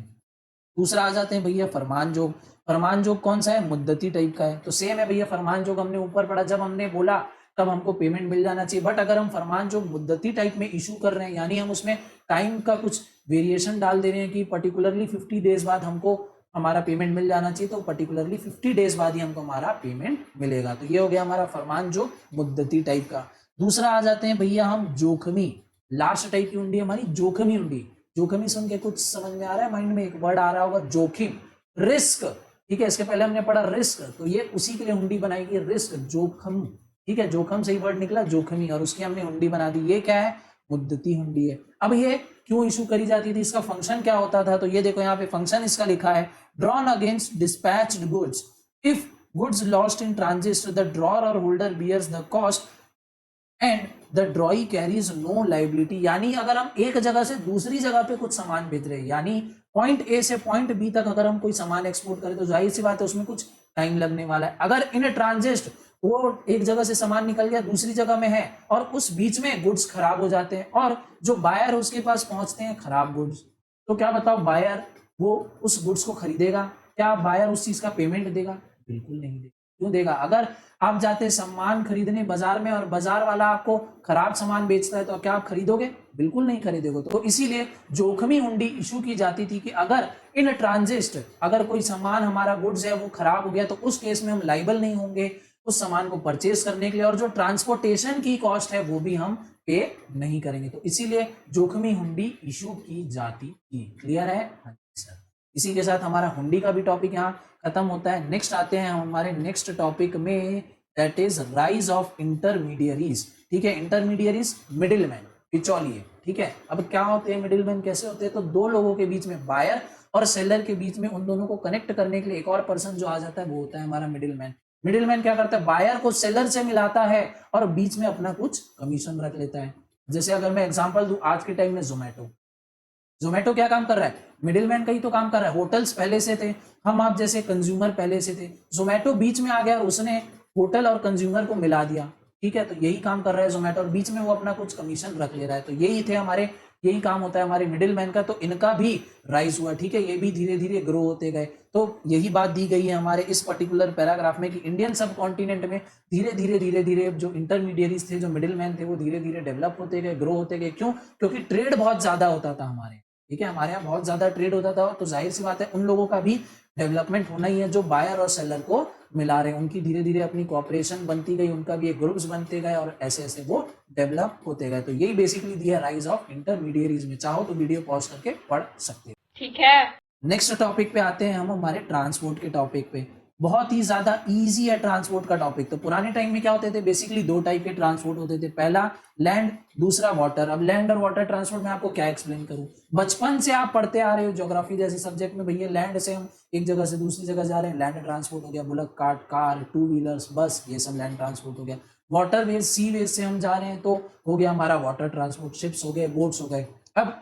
दूसरा आ जाते हैं भैया फरमान जोग। फरमान जोग कौन सा है, मुद्दती टाइप का है, तो सेम है भैया फरमान जोग, हमने ऊपर पढ़ा, जब हमने बोला तब हमको पेमेंट मिल जाना चाहिए, बट अगर हम फरमान जोग मुद्दती टाइप में इशू कर रहे हैं, यानी हम उसमें टाइम का कुछ वेरिएशन डाल दे रहे हैं कि पर्टिकुलरली 50 डेज बाद हमको हमारा पेमेंट मिल जाना चाहिए, तो पर्टिकुलरली 50 डेज बाद ही हमको हमारा पेमेंट मिलेगा। तो ये हो गया हमारा फरमान जोग मुद्दती टाइप का। दूसरा आ जाते हैं भैया हम जोखमी, लास्ट टाइप की हुंडी हमारी जोखमी हुंडी। जोखमी सुन के कुछ समझ में आ रहा है, माइंड में एक वर्ड आ रहा होगा जोखिम, रिस्क, ठीक है, इसके पहले हमने पढ़ा रिस्क, तो ये उसी के लिए हुंडी बनाई गई, रिस्क जोखम, ठीक है, जोखम से ही वर्ड निकला जोखमी, और उसकी हमने हुंडी बना दी। ये क्या है, मुद्दती हुंडी है। अब ये क्यों इशू करी जाती थी, इसका फंक्शन क्या होता था, तो ये देखो यहाँ पे फंक्शन इसका लिखा है, drawn against dispatched goods, if goods lost in transit the drawer और holder bears the cost and the drawee carries no liability. यानी अगर हम एक जगह से दूसरी जगह पे कुछ सामान बेच रहे हैं, यानी पॉइंट ए से पॉइंट बी तक अगर हम कोई सामान एक्सपोर्ट करें, तो जाहिर सी बात है उसमें कुछ टाइम लगने वाला है। अगर इन ट्रांजिट वो एक जगह से सामान निकल गया दूसरी जगह में है और उस बीच में गुड्स खराब हो जाते हैं और जो बायर है उसके पास पहुंचते हैं खराब गुड्स, तो क्या बताओ, बायर वो उस गुड्स को खरीदेगा, क्या बायर उस चीज का पेमेंट देगा, बिल्कुल नहीं देगा। क्यों देगा, अगर आप जाते हैं सामान खरीदने बाजार में और बाजार वाला आपको खराब सामान बेचता है, तो क्या आप खरीदोगे, बिल्कुल नहीं खरीदोगे। तो इसीलिए जोखमी हुंडी इशू की जाती थी कि अगर इन ट्रांजिट अगर कोई सामान हमारा गुड्स है वो खराब हो गया, तो उस केस में हम लाइबल नहीं होंगे उस सामान को परचेज करने के लिए, और जो ट्रांसपोर्टेशन की कॉस्ट है वो भी हम पे नहीं करेंगे, तो इसीलिए जोखमी हुंडी इशू की जाती थी। क्लियर है, हाँ सर। इसी के साथ हमारा हुंडी का भी टॉपिक यहाँ खत्म होता है। नेक्स्ट आते हैं हम हमारे नेक्स्ट टॉपिक में, that is rise of intermediaries. ठीक है, इंटरमीडियरीज मिडिलमैन, बिचौलिए। ठीक है, अब क्या होते हैं मिडिलमैन, कैसे होते हैं, तो दो लोगों के बीच में, बायर और सेलर के बीच में, उन दोनों को कनेक्ट करने के लिए एक और पर्सन जो आ जाता है वो होता है हमारा मिडिलमैन। मिडिलमैन क्या करता है, बायर को सेलर से मिलाता है और बीच में अपना कुछ कमीशन रख लेता है। जैसे अगर मैं एग्जांपल दूं, आज के टाइम में जोमेटो क्या काम कर रहा है, मिडिलमैन का ही तो काम कर रहा है। होटल्स पहले से थे, हम आप जैसे कंज्यूमर पहले से थे, जोमेटो बीच में आ गया और उसने होटल और कंज्यूमर को मिला दिया। ठीक है, तो यही काम कर रहा है जोमेटो, और बीच में वो अपना कुछ कमीशन रख ले रहा है। तो यही थे हमारे, यही काम होता है हमारे मिडिलमैन का। तो इनका भी राइज हुआ, ठीक है, ये भी धीरे धीरे ग्रो होते गए। तो यही बात दी गई है हमारे इस पर्टिकुलर पैराग्राफ में कि इंडियन सब कॉन्टिनेंट में धीरे धीरे जो इंटरमीडियरीज थे, जो मिडिलमैन थे, वो धीरे धीरे डेवलप होते गए, ग्रो होते गए। क्यों, क्योंकि ट्रेड बहुत ज्यादा होता था हमारे, ठीक है, हमारे यहाँ बहुत ज्यादा ट्रेड होता था, तो जाहिर सी बात है उन लोगों का भी डेवलपमेंट होना ही है जो बायर और सेलर को मिला रहे हैं। उनकी धीरे धीरे अपनी कॉपरेशन बनती गई, उनका भी एक ग्रुप्स बनते गए और ऐसे ऐसे वो डेवलप होते गए। तो यही बेसिकली दिया राइज ऑफ इंटरमीडियरीज में। चाहो तो वीडियो पॉज करके पढ़ सकते हो।
ठीक है।
नेक्स्ट टॉपिक पे आते हैं हम हमारे ट्रांसपोर्ट के टॉपिक पे। बहुत ही ज्यादा इजी है ट्रांसपोर्ट का टॉपिक। तो पुराने टाइम में क्या होते थे, बेसिकली दो टाइप के ट्रांसपोर्ट होते थे, पहला लैंड, दूसरा वाटर। अब लैंड और वाटर ट्रांसपोर्ट में आपको क्या एक्सप्लेन करूं, बचपन से आप पढ़ते आ रहे हो ज्योग्राफी जैसे सब्जेक्ट में, भैया लैंड से हम एक जगह से दूसरी जगह जा रहे हैं, लैंड ट्रांसपोर्ट हो गया, bullock cart, car, two wheelers, बस, ये सब लैंड ट्रांसपोर्ट हो गया। वाटर वेज, सी वेज से हम जा रहे हैं तो हो गया हमारा वाटर ट्रांसपोर्ट, शिप्स हो गए, बोट्स हो गए। अब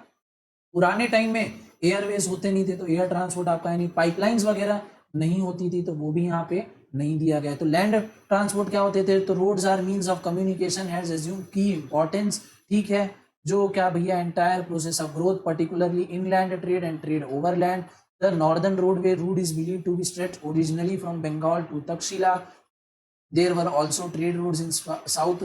पुराने टाइम में एयरवेज होते नहीं थे, तो एयर ट्रांसपोर्ट आपका यानी पाइपलाइंस वगैरह नहीं होती थी, तो वो भी यहाँ पे नहीं दिया गया। तो लैंड ट्रांसपोर्ट क्या होते थे, तो roads are means of communication has assume की इंपॉर्टेंस। ठीक है, जो क्या भैया entire process of growth, particularly inland trade and trade overland. The northern roadway route is believed to be stretch originally from Bengal to Takshashila. There were also trade roads in south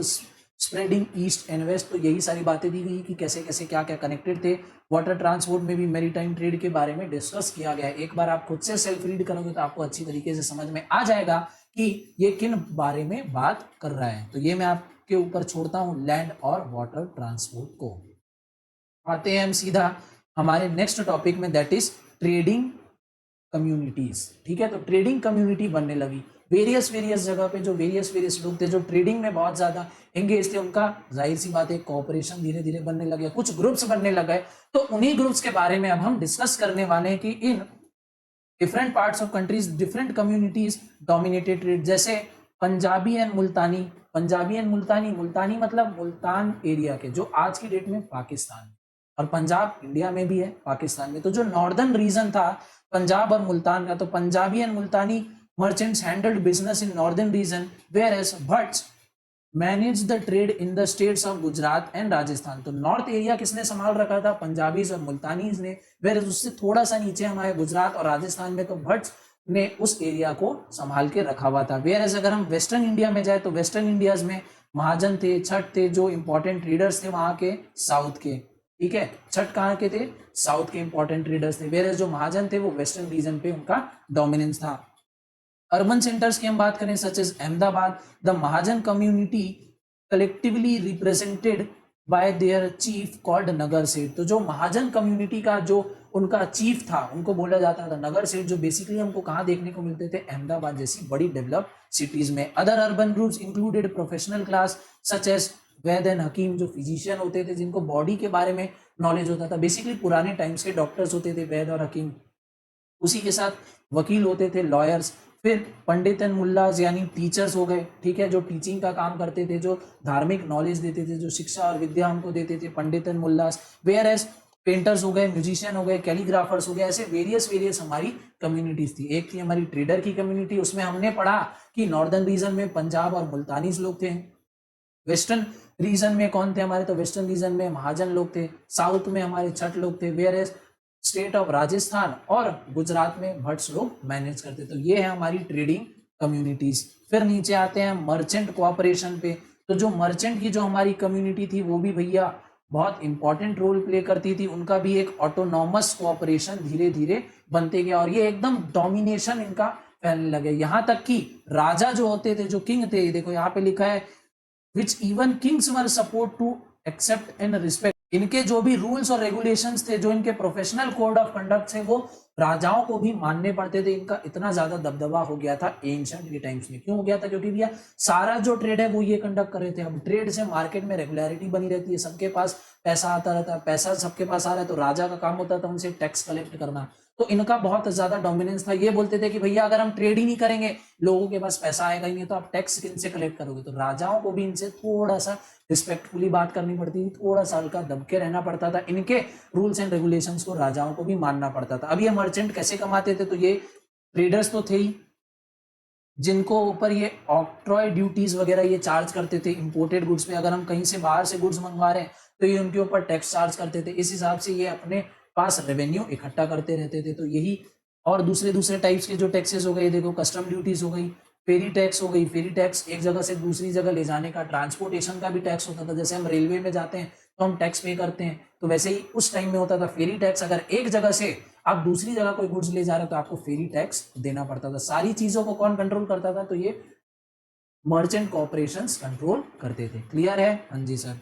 spreading east and west. तो यही सारी बातें दी गई कि कैसे कैसे क्या क्या कनेक्टेड थे। वाटर ट्रांसपोर्ट में भी मैरीटाइम ट्रेड के बारे में डिस्कस किया गया है। एक बार आप खुद से सेल्फ रीड करोगे तो आपको अच्छी तरीके से समझ में आ जाएगा कि ये किन बारे में बात कर रहा है। तो ये मैं आपके ऊपर छोड़ता हूँ लैंड और वाटर ट्रांसपोर्ट को। आते हैं हम सीधा हमारे नेक्स्ट टॉपिक में, दैट इज ट्रेडिंग कम्युनिटीज, ठीक है। तो ट्रेडिंग कम्युनिटी बनने लगी वेरियस जगह पे, जो वेरियस लोग थे जो ट्रेडिंग में बहुत ज्यादा एंगेज थे, उनका जाहिर सी बात है कोऑपरेशन धीरे धीरे बनने लगे, कुछ ग्रुप्स बनने लगे। तो उन्हीं ग्रुप्स के बारे में अब हम डिस्कस करने वाले हैं कि in different parts of countries different communities dominated trade, जैसे पंजाबी एंड मुल्तानी। पंजाबी एंड मुल्तानी, मुल्तानी मतलब मुल्तान एरिया के, जो आज की डेट में पाकिस्तान में, और पंजाब इंडिया में भी है, पाकिस्तान में। तो जो नॉर्दर्न रीजन था पंजाब और मुल्तान का, तो Punjabi and Multani merchants handled business in northern region, where as Bhatts manage the trade in the states of Gujarat and Rajasthan. तो नॉर्थ एरिया किसने संभाल रखा था? पंजाबीज और मुल्तानीज ने। वेयर उससे थोड़ा सा नीचे हमारे गुजरात और राजस्थान में तो भट्ट्स ने उस एरिया को संभाल के रखा हुआ था। वेयर एज अगर हम वेस्टर्न इंडिया में जाए तो वेस्टर्न इंडियाज में महाजन थे, छठ थे, जो इंपॉर्टेंट ट्रेडर्स थे वहां के साउथ के, ठीक है। छठ कहाँ के थे? साउथ के इंपॉर्टेंट ट्रेडर्स थे। वेयर एज जो महाजन थे वो वेस्टर्न रीजन पे उनका डोमिनेंस था। अर्बन सेंटर्स की हम बात करें such as Ahmedabad, the Mahajan community collectively represented by their chief called Nagar Seth. तो जो महाजन कम्युनिटी का जो उनका चीफ था उनको बोला जाता था नगर सेठ, जो बेसिकली हमको कहाँ देखने को मिलते थे? अहमदाबाद जैसी बड़ी डेवलप सिटीज में। Other urban groups included professional class such as Vaid and Hakim, जो फिजिशियन होते थे जिनको बॉडी के बारे में नॉलेज होता था। बेसिकली पुराने टाइम्स के डॉक्टर्स होते थे वैद और हकीम, उसी के साथ वकील होते थे, लॉयर्स। फिर पंडित एंड मुल्लाज यानी टीचर्स हो गए, ठीक है, जो टीचिंग का काम करते थे, जो धार्मिक नॉलेज देते थे, जो शिक्षा और विद्या हमको देते थे, पंडित एंड मुल्लाज। वेयर एज पेंटर्स हो गए, म्यूजिशियन हो गए, कैलीग्राफर्स हो गए। ऐसे वेरियस हमारी कम्युनिटीज थी। एक थी हमारी ट्रेडर की कम्युनिटी, उसमें हमने पढ़ा कि नॉर्दर्न रीजन में पंजाब और मुल्तानीज लोग थे। वेस्टर्न रीजन में कौन थे हमारे? तो वेस्टर्न रीजन में महाजन लोग थे। साउथ में हमारे छठ लोग थे। Whereas state of Rajasthan और गुजरात में भट्ट्स लोग मैनेज करते। तो ये है हमारी ट्रेडिंग कम्युनिटीज। फिर नीचे आते हैं मर्चेंट कोऑपरेशन पे। तो जो मर्चेंट की जो हमारी कम्युनिटी थी वो भी भैया बहुत इंपॉर्टेंट रोल प्ले करती थी। उनका भी एक ऑटोनॉमस कोऑपरेशन धीरे धीरे बनते गया और ये एकदम डोमिनेशन इनका फैलने लगे। यहाँ तक कि राजा जो होते थे, जो किंग थे, देखो यहाँ पे लिखा है which even kings were support to accept and respect. इनके जो भी रूल्स और रेगुलेशंस थे, जो इनके प्रोफेशनल कोड ऑफ कंडक्ट थे, वो राजाओं को भी मानने पड़ते थे। इनका इतना ज्यादा दबदबा हो गया था एंशिएंट के टाइम्स में। क्यों हो गया था? क्योंकि भैया सारा जो ट्रेड है वो ये कंडक्ट कर रहे थे। अब ट्रेड से मार्केट में रेगुलरिटी बनी रहती है, सबके पास पैसा आता रहता है, पैसा सबके पास आ रहा है, तो राजा का काम होता था उनसे टैक्स कलेक्ट करना। तो इनका बहुत ज्यादा डोमिनेंस था। ये बोलते थे कि भैया अगर हम ट्रेड ही नहीं करेंगे, लोगों के पास पैसा आएगा ही नहीं, तो आप टैक्स किन से कलेक्ट करोगे? तो राजाओं को भी इनसे थोड़ा सा रिस्पेक्टफुली बात करनी पड़ती थी, थोड़ा सा हल्का दबके रहना पड़ता था। इनके रूल्स एंड रेगुलेशंस को राजाओं को भी मानना पड़ता था। अब ये मर्चेंट कैसे कमाते थे? तो ये ट्रेडर्स तो थे ही, जिनको ऊपर ये ऑक्ट्रॉय ड्यूटीज वगैरह ये चार्ज करते थे इंपोर्टेड गुड्स पे। अगर हम कहीं से बाहर से गुड्स मंगवा रहे हैं तो ये उनके ऊपर टैक्स चार्ज करते थे। इस हिसाब से ये अपने पास रेवेन्यू इकट्ठा करते रहते थे। तो यही, और दूसरे टाइप्स के जो टैक्सेस हो गए, देखो कस्टम ड्यूटीज हो गई, फेरी टैक्स हो गई। फेरी टैक्स एक जगह से दूसरी जगह ले जाने का, ट्रांसपोर्टेशन का भी टैक्स होता था। जैसे हम रेलवे में जाते हैं तो हम टैक्स पे करते हैं, तो वैसे ही उस टाइम में होता था फेरी टैक्स। अगर एक जगह से आप दूसरी जगह कोई गुड्स ले जा रहे हो तो आपको फेरी टैक्स देना पड़ता था। सारी चीजों को कौन कंट्रोल करता था? तो ये मर्चेंट कॉर्पोरेशंस कंट्रोल करते थे। क्लियर है? हाँ जी सर।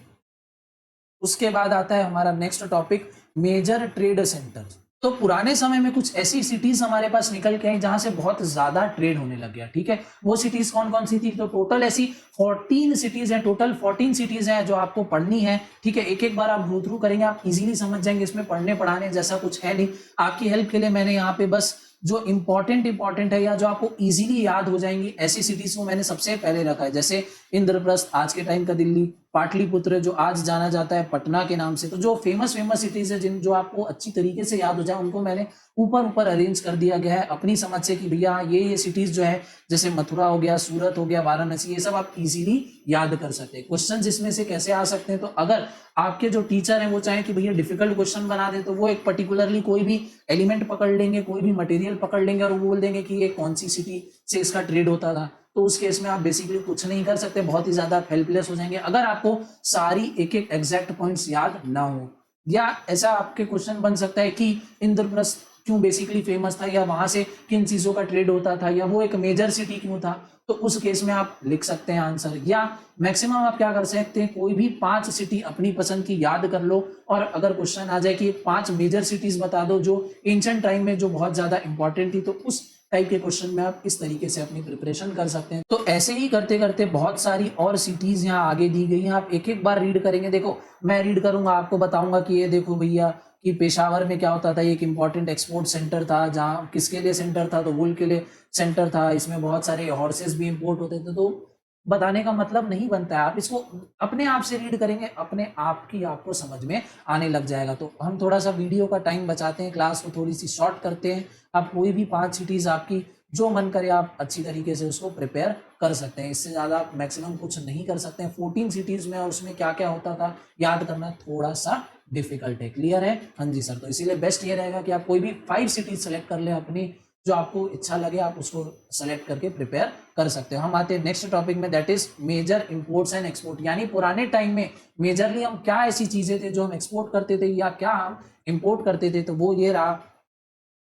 उसके बाद आता है हमारा next topic, major trade centres. तो पुराने समय में कुछ ऐसी सिटीज हमारे पास निकल के आई जहां से बहुत ज्यादा ट्रेड होने लग गया, ठीक है। वो सिटीज कौन कौन सी थी? तो टोटल ऐसी 14 सिटीज हैं, टोटल 14 सिटीज हैं जो आपको पढ़नी है, ठीक है। एक एक बार आप गो थ्रू करेंगे, आप इजीली समझ जाएंगे। इसमें पढ़ने पढ़ाने जैसा कुछ है नहीं। आपकी हेल्प के लिए मैंने यहाँ पे बस जो इंपॉर्टेंट है या जो आपको इजीली याद हो जाएंगी ऐसी सिटीज को मैंने सबसे पहले रखा है। जैसे इंद्रप्रस्थ आज के टाइम का दिल्ली, पाटलिपुत्र जो आज जाना जाता है पटना के नाम से। तो जो फेमस सिटीज है जिन जो आपको अच्छी तरीके से याद हो जाए उनको मैंने ऊपर अरेंज कर दिया गया है अपनी समझ से कि भैया ये सिटीज जो है, जैसे मथुरा हो गया, सूरत हो गया, वाराणसी, ये सब आप इजीली याद कर सकते हैं। क्वेश्चन इसमें से कैसे आ सकते हैं? तो अगर आपके जो टीचर हैं वो चाहें कि भैया डिफिकल्ट क्वेश्चन बना दे, तो वो एक पर्टिकुलरली कोई भी एलिमेंट पकड़ लेंगे, कोई भी मटेरियल पकड़ लेंगे और वो बोल देंगे कि ये कौन सी सिटी से इसका ट्रेड होता था। तो उस केस में आप बेसिकली कुछ नहीं कर सकते, बहुत ही ज्यादा हेल्पलेस हो जाएंगे अगर आपको सारी एक एग्जैक्ट पॉइंट्स याद ना हो। या ऐसा आपके क्वेश्चन बन सकता है कि इंद्रप्रस्थ क्यों बेसिकली फेमस था, या वहां से किन चीजों का ट्रेड होता था, या वो एक मेजर सिटी क्यों था, तो उस केस में आप लिख सकते हैं आंसर। या मैक्सिमम आप क्या कर सकते हैं, कोई भी 5 सिटी अपनी पसंद की याद कर लो, और अगर क्वेश्चन आ जाए कि 5 मेजर सिटीज बता दो जो एंशिएंट टाइम में जो बहुत ज्यादा इंपॉर्टेंट थी, तो उस टाइप के क्वेश्चन में आप इस तरीके से अपनी प्रिपरेशन कर सकते हैं। तो ऐसे ही करते करते बहुत सारी और सिटीज यहाँ आगे दी गई हैं, आप एक एक बार रीड करेंगे। देखो मैं रीड करूंगा, आपको बताऊंगा कि ये देखो भैया कि पेशावर में क्या होता था, ये एक इंपॉर्टेंट एक्सपोर्ट सेंटर था, जहाँ किसके लिए सेंटर था, तो वूल के लिए सेंटर था, इसमें बहुत सारे हॉर्सेस भी इंपोर्ट होते थे। तो बताने का मतलब नहीं बनता है, आप इसको अपने आप से रीड करेंगे, अपने आप की आपको समझ में आने लग जाएगा। तो हम थोड़ा सा वीडियो का टाइम बचाते हैं, क्लास को थोड़ी सी शॉर्ट करते हैं। आप कोई भी 5 सिटीज आपकी जो मन करे आप अच्छी तरीके से उसको प्रिपेयर कर सकते हैं, इससे ज़्यादा आप मैक्सिमम कुछ नहीं कर सकते हैं। 14 सिटीज़ में और उसमें क्या क्या होता था याद करना थोड़ा सा डिफिकल्ट है। क्लियर है? हाँ जी सर। तो इसीलिए बेस्ट ये रहेगा कि आप कोई भी 5 सिटीज सेलेक्ट कर लें, अपनी जो आपको इच्छा लगे आप उसको सेलेक्ट करके प्रिपेयर कर सकते हो। हम आते हैं नेक्स्ट टॉपिक में, that is major imports and export. यानी पुराने टाइम में मेजरली हम क्या ऐसी चीज़ें थे जो हम एक्सपोर्ट करते थे या क्या हम इंपोर्ट करते थे, तो वो ये रहा।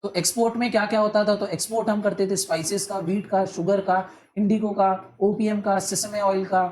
तो एक्सपोर्ट में क्या क्या होता था, तो एक्सपोर्ट हम करते थे स्पाइसेस का, व्हीट का, शुगर का, इंडिगो का, ओपीएम का, सिसमे ऑयल का,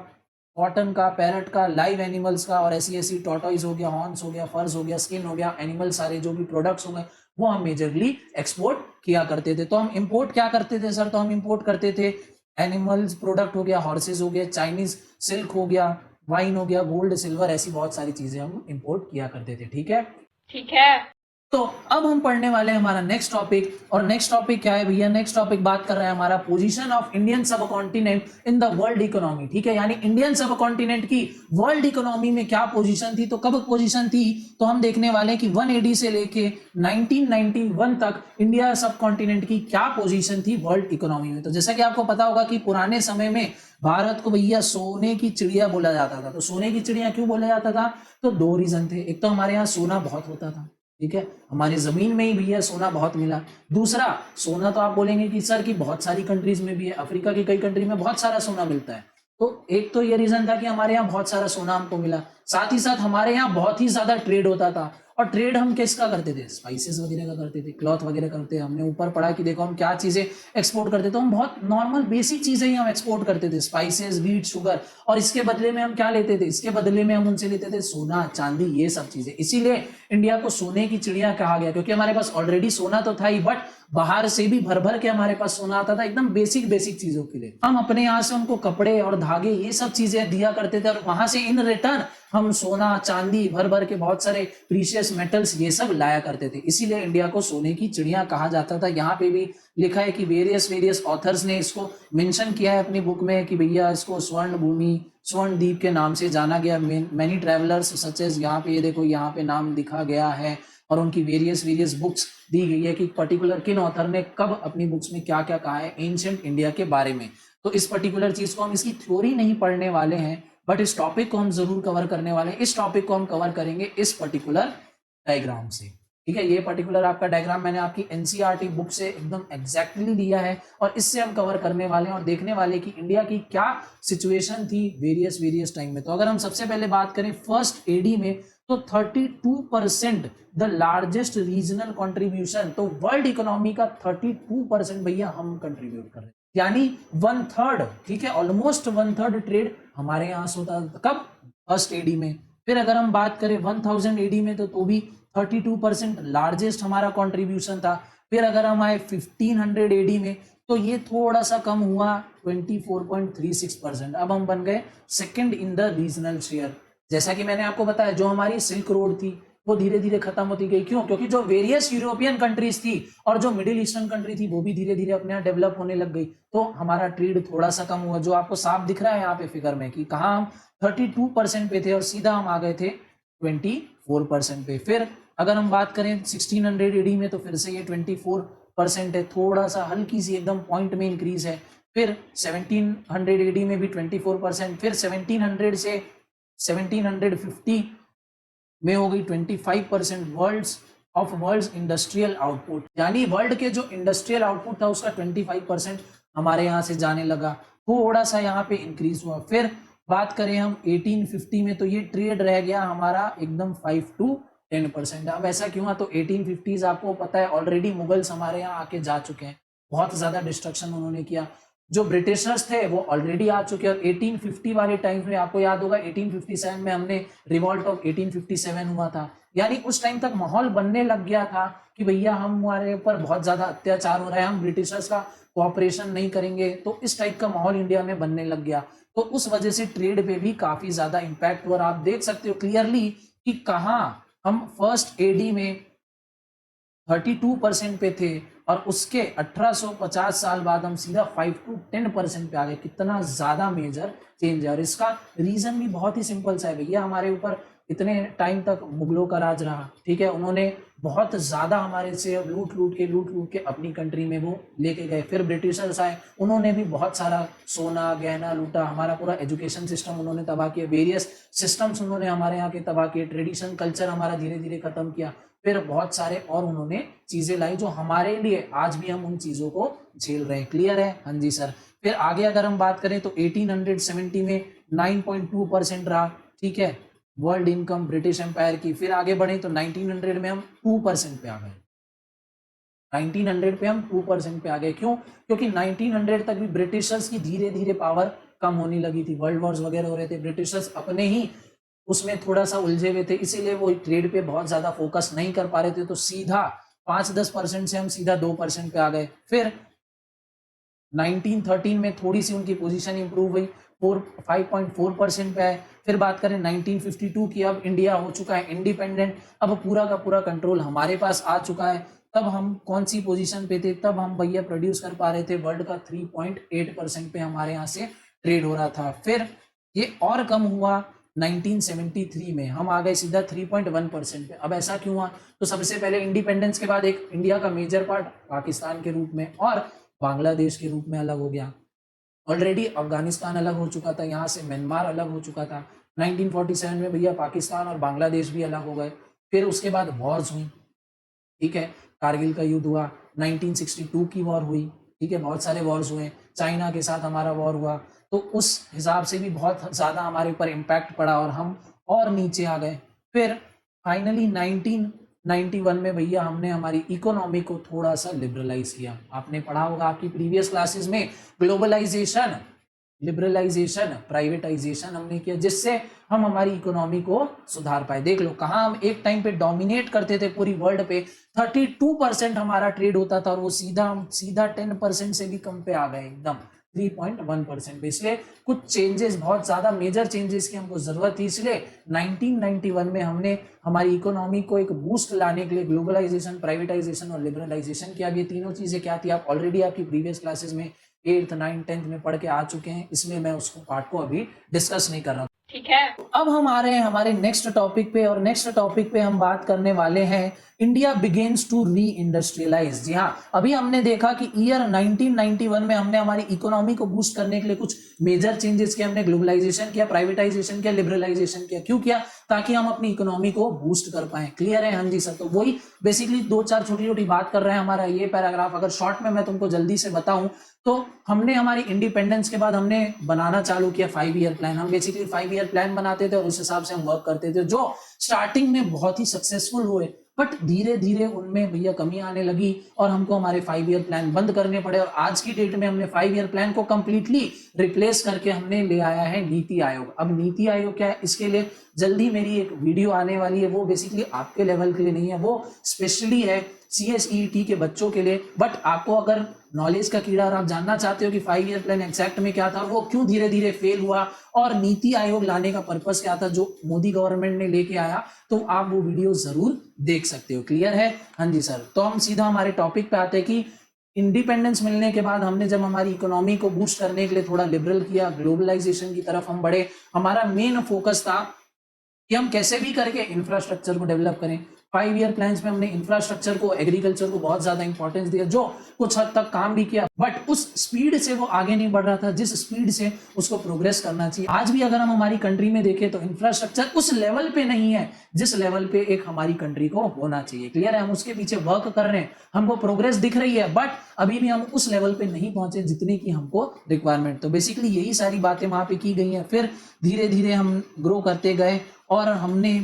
कॉटन का, पैरट का, लाइव एनिमल्स का, और ऐसी ऐसी टॉर्टॉइज हो गया, हॉर्न्स हो गया, फर्स हो गया, स्किन हो गया, एनिमल सारे जो भी प्रोडक्ट्स हो गए वो हम मेजरली एक्सपोर्ट किया करते थे। तो हम इंपोर्ट क्या करते थे सर, तो हम इंपोर्ट करते थे एनिमल्स प्रोडक्ट हो गया, हॉर्सेज हो गया, चाइनीज सिल्क हो गया, वाइन हो गया, गोल्ड सिल्वर, ऐसी बहुत सारी चीजें हम इंपोर्ट किया करते थे। ठीक है?
ठीक है।
तो अब हम पढ़ने वाले हैं हमारा नेक्स्ट टॉपिक, और नेक्स्ट टॉपिक क्या है भैया, नेक्स्ट टॉपिक बात कर रहे हैं हमारा पोजीशन ऑफ इंडियन सब continent in the world economy. ठीक है? यानी इंडियन सब कॉन्टिनेंट की वर्ल्ड इकोनॉमी में क्या पोजीशन थी, तो कब पोजीशन थी, तो हम देखने वाले हैं कि 1 AD से लेके 1991 तक इंडिया सब कॉन्टिनेंट की क्या पोजीशन थी वर्ल्ड इकोनॉमी में। तो जैसा कि आपको पता होगा कि पुराने समय में भारत को भैया सोने की चिड़िया बोला जाता था। तो सोने की चिड़िया क्यों बोला जाता था, तो 2 रीजन थे। एक तो हमारे यहाँ सोना बहुत होता था, ठीक है, हमारी जमीन में ही भैया सोना बहुत मिला। दूसरा, सोना तो आप बोलेंगे कि सर की बहुत सारी कंट्रीज में भी है, अफ्रीका की कई कंट्री में बहुत सारा सोना मिलता है। तो एक तो ये रीजन था कि हमारे यहाँ बहुत सारा सोना हमको मिला, साथ ही साथ हमारे यहाँ बहुत ही ज्यादा ट्रेड होता था। और ट्रेड हम किसका करते थे, स्पाइसेस वगैरह का करते थे, क्लॉथ वगैरह करते थे। हमने ऊपर पढ़ा कि देखो हम क्या चीजें एक्सपोर्ट करते थे, तो हम बहुत नॉर्मल बेसिक चीजें ही हम एक्सपोर्ट करते थे, स्पाइसेस, व्हीट, शुगर। और इसके बदले में हम क्या लेते थे, इसके बदले में हम उनसे लेते थे सोना, चांदी, ये सब चीजें। इसीलिए इंडिया को सोने की चिड़िया कहा गया, क्योंकि हमारे पास ऑलरेडी सोना तो था ही, बट बाहर से भी भर भर के हमारे पास सोना आता था, एकदम बेसिक बेसिक चीजों के लिए। हम अपने यहाँ से उनको कपड़े और धागे ये सब चीजें दिया करते थे, और वहां से इन रिटर्न हम सोना, चांदी, भर भर के बहुत सारे प्रीशियस मेटल्स ये सब लाया करते थे। इसीलिए इंडिया को सोने की चिड़िया कहा जाता था। यहाँ पे भी लिखा है कि वेरियस ऑथर्स ने इसको मेंशन किया है अपनी बुक में कि भैया इसको स्वर्ण भूमि, स्वर्ण द्वीप के नाम से जाना गया। मैनी ट्रैवलर्स सच एज, यहाँ पे ये देखो यहाँ पे नाम लिखा गया है, और उनकी वेरियस बुक्स दी गई है कि पर्टिकुलर किन ऑथर ने कब अपनी बुक्स में क्या क्या कहा है एंशिएंट इंडिया के बारे में। तो इस पर्टिकुलर चीज को हम इसकी थ्योरी नहीं पढ़ने वाले हैं, बट इस टॉपिक को हम जरूर कवर करने वाले हैं। इस टॉपिक को हम कवर करेंगे इस पर्टिकुलर डायग्राम से। ठीक है? ये पर्टिकुलर आपका डायग्राम मैंने आपकी एनसीईआरटी बुक से एकदम एग्जैक्टली लिया है, और इससे हम कवर करने वाले हैं और देखने वाले कि इंडिया की क्या सिचुएशन थी वेरियस टाइम में। तो अगर हम सबसे पहले बात करें फर्स्ट एडी में, तो 32% द लार्जेस्ट रीजनल कंट्रीब्यूशन, तो वर्ल्ड इकोनॉमी का 32% भैया हम कंट्रीब्यूट कर रहे हैं, यानी 1/3। ठीक है? ऑलमोस्ट 1/3 ट्रेड हमारे यहाँ से होता था। कब? फर्स्ट एडी में। फिर अगर हम बात करें 1000 एडी में, तो भी 32% लार्जेस्ट हमारा कंट्रीब्यूशन था। फिर अगर हम आए 1500 एडी में, तो ये थोड़ा सा कम हुआ, 24.36%। अब हम बन गए second in the regional share. जैसा कि मैंने आपको बताया, जो हमारी सिल्क रोड थी वो धीरे धीरे खत्म होती गई। क्यों? क्योंकि जो वेरियस यूरोपियन कंट्रीज थी और जो मिडिल ईस्टर्न कंट्री थी वो भी धीरे धीरे अपने यहाँ डेवलप होने लग गई, तो हमारा ट्रेड थोड़ा सा कम हुआ, जो आपको साफ दिख रहा है यहाँ पे फिगर में कि कहाँ हम 32% पे थे और सीधा हम आ गए थे 24% पे। फिर अगर हम बात करें 1600 एडी में, तो फिर से ये 24% है, थोड़ा सा हल्की सी एकदम पॉइंट में इंक्रीज है। फिर 1700 एडी में भी 24%, फिर 1700 से 1750 में हो गई 25%। वर्ल्ड्स इंडस्ट्रियल आउटपुट, यानी वर्ल्ड के जो इंडस्ट्रियल आउटपुट था उसका 25% हमारे यहाँ से जाने लगा, थोड़ा सा यहाँ पे इंक्रीज हुआ। फिर बात करें हम 1850 में, तो ये ट्रेड रह गया हमारा एकदम 5 to 10%। अब ऐसा क्यों हुआ? तो 1850s आपको पता है ऑलरेडी मुगल्स हमारे यहाँ आके जा चुके हैं, बहुत ज्यादा डिस्ट्रक्शन उन्होंने किया। जो ब्रिटिशर्स थे वो ऑलरेडी आ चुके हैं। और 1850 वाले टाइम में आपको याद होगा 1857 में हमने रिवॉल्ट ऑफ 1857 हुआ था, यानी उस टाइम तक माहौल बनने लग गया था कि भैया हमारे ऊपर बहुत ज्यादा अत्याचार हो रहा है, हम ब्रिटिशर्स का कोऑपरेशन नहीं करेंगे। तो इस टाइप का माहौल इंडिया में बनने लग गया, तो उस वजह से ट्रेड पे भी काफी ज्यादा इंपैक्ट हुआ। और आप देख सकते हो क्लियरली कि कहाँ हम फर्स्ट एडी में 32% पे थे और उसके 1850 साल बाद हम सीधा 5 to 10% पे आ गए। कितना ज्यादा मेजर चेंज है। और इसका रीजन भी बहुत ही सिंपल सा है भैया, हमारे ऊपर इतने टाइम तक मुगलों का राज रहा, ठीक है, उन्होंने बहुत ज्यादा हमारे से लूट लूट के अपनी कंट्री में वो लेके गए। फिर ब्रिटिशर्स आए, उन्होंने भी बहुत सारा सोना गहना लूटा, हमारा पूरा एजुकेशन सिस्टम उन्होंने तबाह किया, वेरियस सिस्टम्स उन्होंने हमारे यहाँ के तबाह किए, ट्रेडिशन कल्चर हमारा धीरे धीरे खत्म किया। फिर बहुत सारे और उन्होंने चीजें लाई जो हमारे लिए आज भी हम उन चीजों को झेल रहे हैं। क्लियर है? हाँ जी सर। फिर आगे अगर हम बात करें तो 1870 में 9.2% रहा, ठीक है, वर्ल्ड इनकम ब्रिटिश एम्पायर की। फिर आगे बढ़े तो 1900 में हम 2% पे आ गए। 1900 पे हम 2% पे आ गए। क्यों? क्योंकि 1900 तक भी ब्रिटिशर्स की धीरे धीरे पावर कम होने लगी थी, वर्ल्ड वॉर्स वगैरह हो रहे थे, ब्रिटिशर्स अपने ही उसमें थोड़ा सा उलझे हुए थे, इसीलिए वो ट्रेड पे बहुत ज्यादा फोकस नहीं कर पा रहे थे। तो सीधा 5-10% से हम सीधा 2% पे आ गए। फिर 1913 में थोड़ी सी उनकी पोजीशन इंप्रूव हुई, 5.4% पे आए। फिर बात करें 1952 की, अब इंडिया हो चुका है इंडिपेंडेंट, अब पूरा का पूरा कंट्रोल हमारे पास आ चुका है। तब हम कौन सी पोजीशन पे थे? तब हम भैया प्रोड्यूस कर पा रहे थे वर्ल्ड का 3.8% पे हमारे यहाँ से ट्रेड हो रहा था। फिर ये और कम हुआ 1973 में, हम आ गए सीधा 3.1% पे। अब ऐसा क्यों हुआ? तो सबसे पहले इंडिपेंडेंस के बाद एक इंडिया का मेजर पार्ट पाकिस्तान के रूप में और बांग्लादेश के रूप में अलग हो गया। ऑलरेडी अफगानिस्तान अलग हो चुका था, यहाँ से म्यांमार अलग हो चुका था। 1947 में भैया पाकिस्तान और बांग्लादेश भी अलग हो गए। फिर उसके बाद वॉर्स हुई, ठीक है, कारगिल का युद्ध हुआ, 1962 की वॉर हुई, ठीक है, बहुत सारे वॉर्स हुए, चाइना के साथ हमारा वॉर हुआ। तो उस हिसाब से भी बहुत ज्यादा हमारे ऊपर इम्पैक्ट पड़ा और हम और नीचे आ गए। फिर फाइनली 1991 में भैया हमने हमारी इकोनॉमी को थोड़ा सा लिबरलाइज किया। आपने पढ़ा होगा आपकी प्रीवियस क्लासेस में, ग्लोबलाइजेशन, लिबरलाइजेशन, प्राइवेटाइजेशन हमने किया, जिससे हम हमारी इकोनॉमी को सुधार पाए। देख लो कहाँ हम एक टाइम पे डोमिनेट करते थे पूरी वर्ल्ड पे, 32% हमारा ट्रेड होता था और वो सीधा 10% से भी कम पे आ गए, एकदम 3.1% पे। इसलिए कुछ चेंजेस, बहुत ज्यादा मेजर चेंजेस की हमको जरूरत थी, इसलिए 1991 में हमने हमारी इकोनॉमी को एक बूस्ट लाने के लिए ग्लोबलाइजेशन, प्राइवेटाइजेशन और लिबरलाइजेशन किया। ये तीनों चीजें क्या थी आप ऑलरेडी आपकी प्रीवियस क्लासेस में 8th 9th 10th में पढ़ के आ चुके हैं, इसलिए मैं उसको पार्ट को अभी डिस्कस नहीं कर रहा हूँ, ठीक है। अब हम आ रहे हैं हमारे नेक्स्ट टॉपिक पे, और नेक्स्ट टॉपिक पे हम बात करने वाले हैं India begins to reindustrialise. जी हाँ, अभी हमने देखा कि ईयर 1991 में हमने हमारी इकोनॉमी को बूस्ट करने के लिए कुछ मेजर चेंजेस किए, हमने ग्लोबलाइजेशन किया, प्राइवेटाइजेशन किया, लिबरलाइजेशन किया। क्यों किया? ताकि हम अपनी इकोनॉमी को बूस्ट कर पाए। क्लियर है? हाँ जी सर। तो वही बेसिकली 2-4 छोटी छोटी बात कर रहे हैं हमारा ये पैराग्राफ। अगर शॉर्ट में मैं तुमको जल्दी से बताऊं तो हमने हमारी इंडिपेंडेंस के बाद हमने बनाना चालू किया 5 ईयर प्लान। हम बेसिकली 5 ईयर प्लान बनाते थे और उस हिसाब से हम वर्क करते थे, जो स्टार्टिंग में बहुत ही सक्सेसफुल हुए, बट धीरे धीरे उनमें भैया कमी आने लगी और हमको हमारे 5 ईयर प्लान बंद करने पड़े। और आज की डेट में हमने 5 ईयर प्लान को कंप्लीटली रिप्लेस करके हमने ले आया है नीति आयोग। अब नीति आयोग क्या है, इसके लिए जल्दी मेरी एक वीडियो आने वाली है, वो बेसिकली आपके लेवल के लिए नहीं है, वो स्पेशली है CSET के बच्चों के लिए। बट आपको अगर नॉलेज का कीड़ा और आप जानना चाहते हो कि 5 ईयर प्लान एग्जैक्ट में क्या था, वो क्यों धीरे धीरे फेल हुआ और नीति आयोग लाने का पर्पस क्या था जो मोदी गवर्नमेंट ने लेके आया, तो आप वो वीडियो जरूर देख सकते हो। क्लियर है? हाँ जी सर। तो हम सीधा हमारे टॉपिक पे आते हैं कि इंडिपेंडेंस मिलने के बाद हमने जब हमारी इकोनॉमी को बूस्ट करने के लिए थोड़ा लिबरल किया, ग्लोबलाइजेशन की तरफ हम बढ़े, हमारा मेन फोकस था कि हम कैसे भी करके इंफ्रास्ट्रक्चर को डेवलप करें। 5 ईयर प्लान्स में हमने इंफ्रास्ट्रक्चर को, एग्रीकल्चर को बहुत ज्यादा इंपॉर्टेंस दिया, जो कुछ हद तक काम भी किया, बट उस स्पीड से वो आगे नहीं बढ़ रहा था जिस स्पीड से उसको प्रोग्रेस करना चाहिए। आज भी अगर हम हमारी कंट्री में देखें तो इंफ्रास्ट्रक्चर उस लेवल पे नहीं है जिस लेवल पे एक हमारी कंट्री को होना चाहिए। क्लियर है? हम उसके पीछे वर्क कर रहे हैं, हमको प्रोग्रेस दिख रही है, बट अभी भी हम उस लेवल पे नहीं पहुंचे जितनी की हमको रिक्वायरमेंट। तो बेसिकली यही सारी बातें वहां पे की गई हैं। फिर धीरे धीरे हम ग्रो करते गए और हमने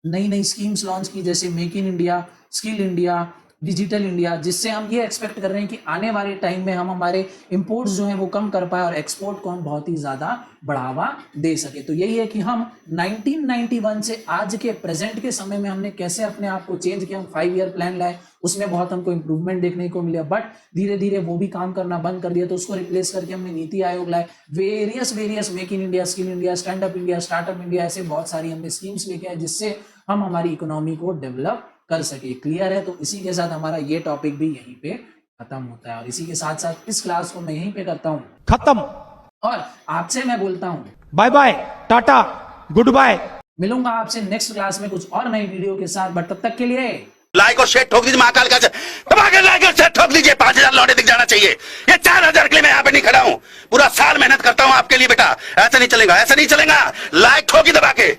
नई नई स्कीम्स लॉन्च की, जैसे make in India, skill India, digital India, जिससे हम ये एक्सपेक्ट कर रहे हैं कि आने वाले टाइम में हम हमारे इंपोर्ट्स जो हैं वो कम कर पाए और एक्सपोर्ट को हम बहुत ही ज़्यादा बढ़ावा दे सके। तो यही है कि हम 1991 से आज के प्रेजेंट के समय में हमने कैसे अपने आप को चेंज किया। हम 5 ईयर प्लान लाए, उसमें बहुत हमको इंप्रूवमेंट देखने को मिला, बट धीरे धीरे वो भी काम करना बंद कर दिया। तो उसको रिप्लेस करके हमने नीति आयोग लाए, various make in India, skill India, stand up India, startup India, ऐसे बहुत सारी हमने स्कीम्स लेके आए जिससे हम हमारी इकोनॉमी को डेवलप कर सके। क्लियर है? तो इसी के साथ हमारा ये टॉपिक भी यहीं पे खत्म होता है और इसी के साथ साथ इस क्लास को मैं यहीं पे करता हूँ
खत्म।
और आपसे मैं बोलता हूँ
bye bye, tata, goodbye.
मिलूंगा आपसे नेक्स्ट क्लास में कुछ और नई वीडियो के साथ, बट तब तक के लिए
लाइक और शेयर ठोक दीजिए। महाकाल का दबा के लाइक और शेयर ठोक दीजिए। 5000 लौटे दिख जाना चाहिए। ये 4000 के लिए मैं यहाँ पे नहीं खड़ा हूँ, पूरा साल मेहनत करता हूँ आपके लिए बेटा। ऐसा नहीं चलेगा, ऐसा नहीं चलेगा। लाइक ठोकी दबा के।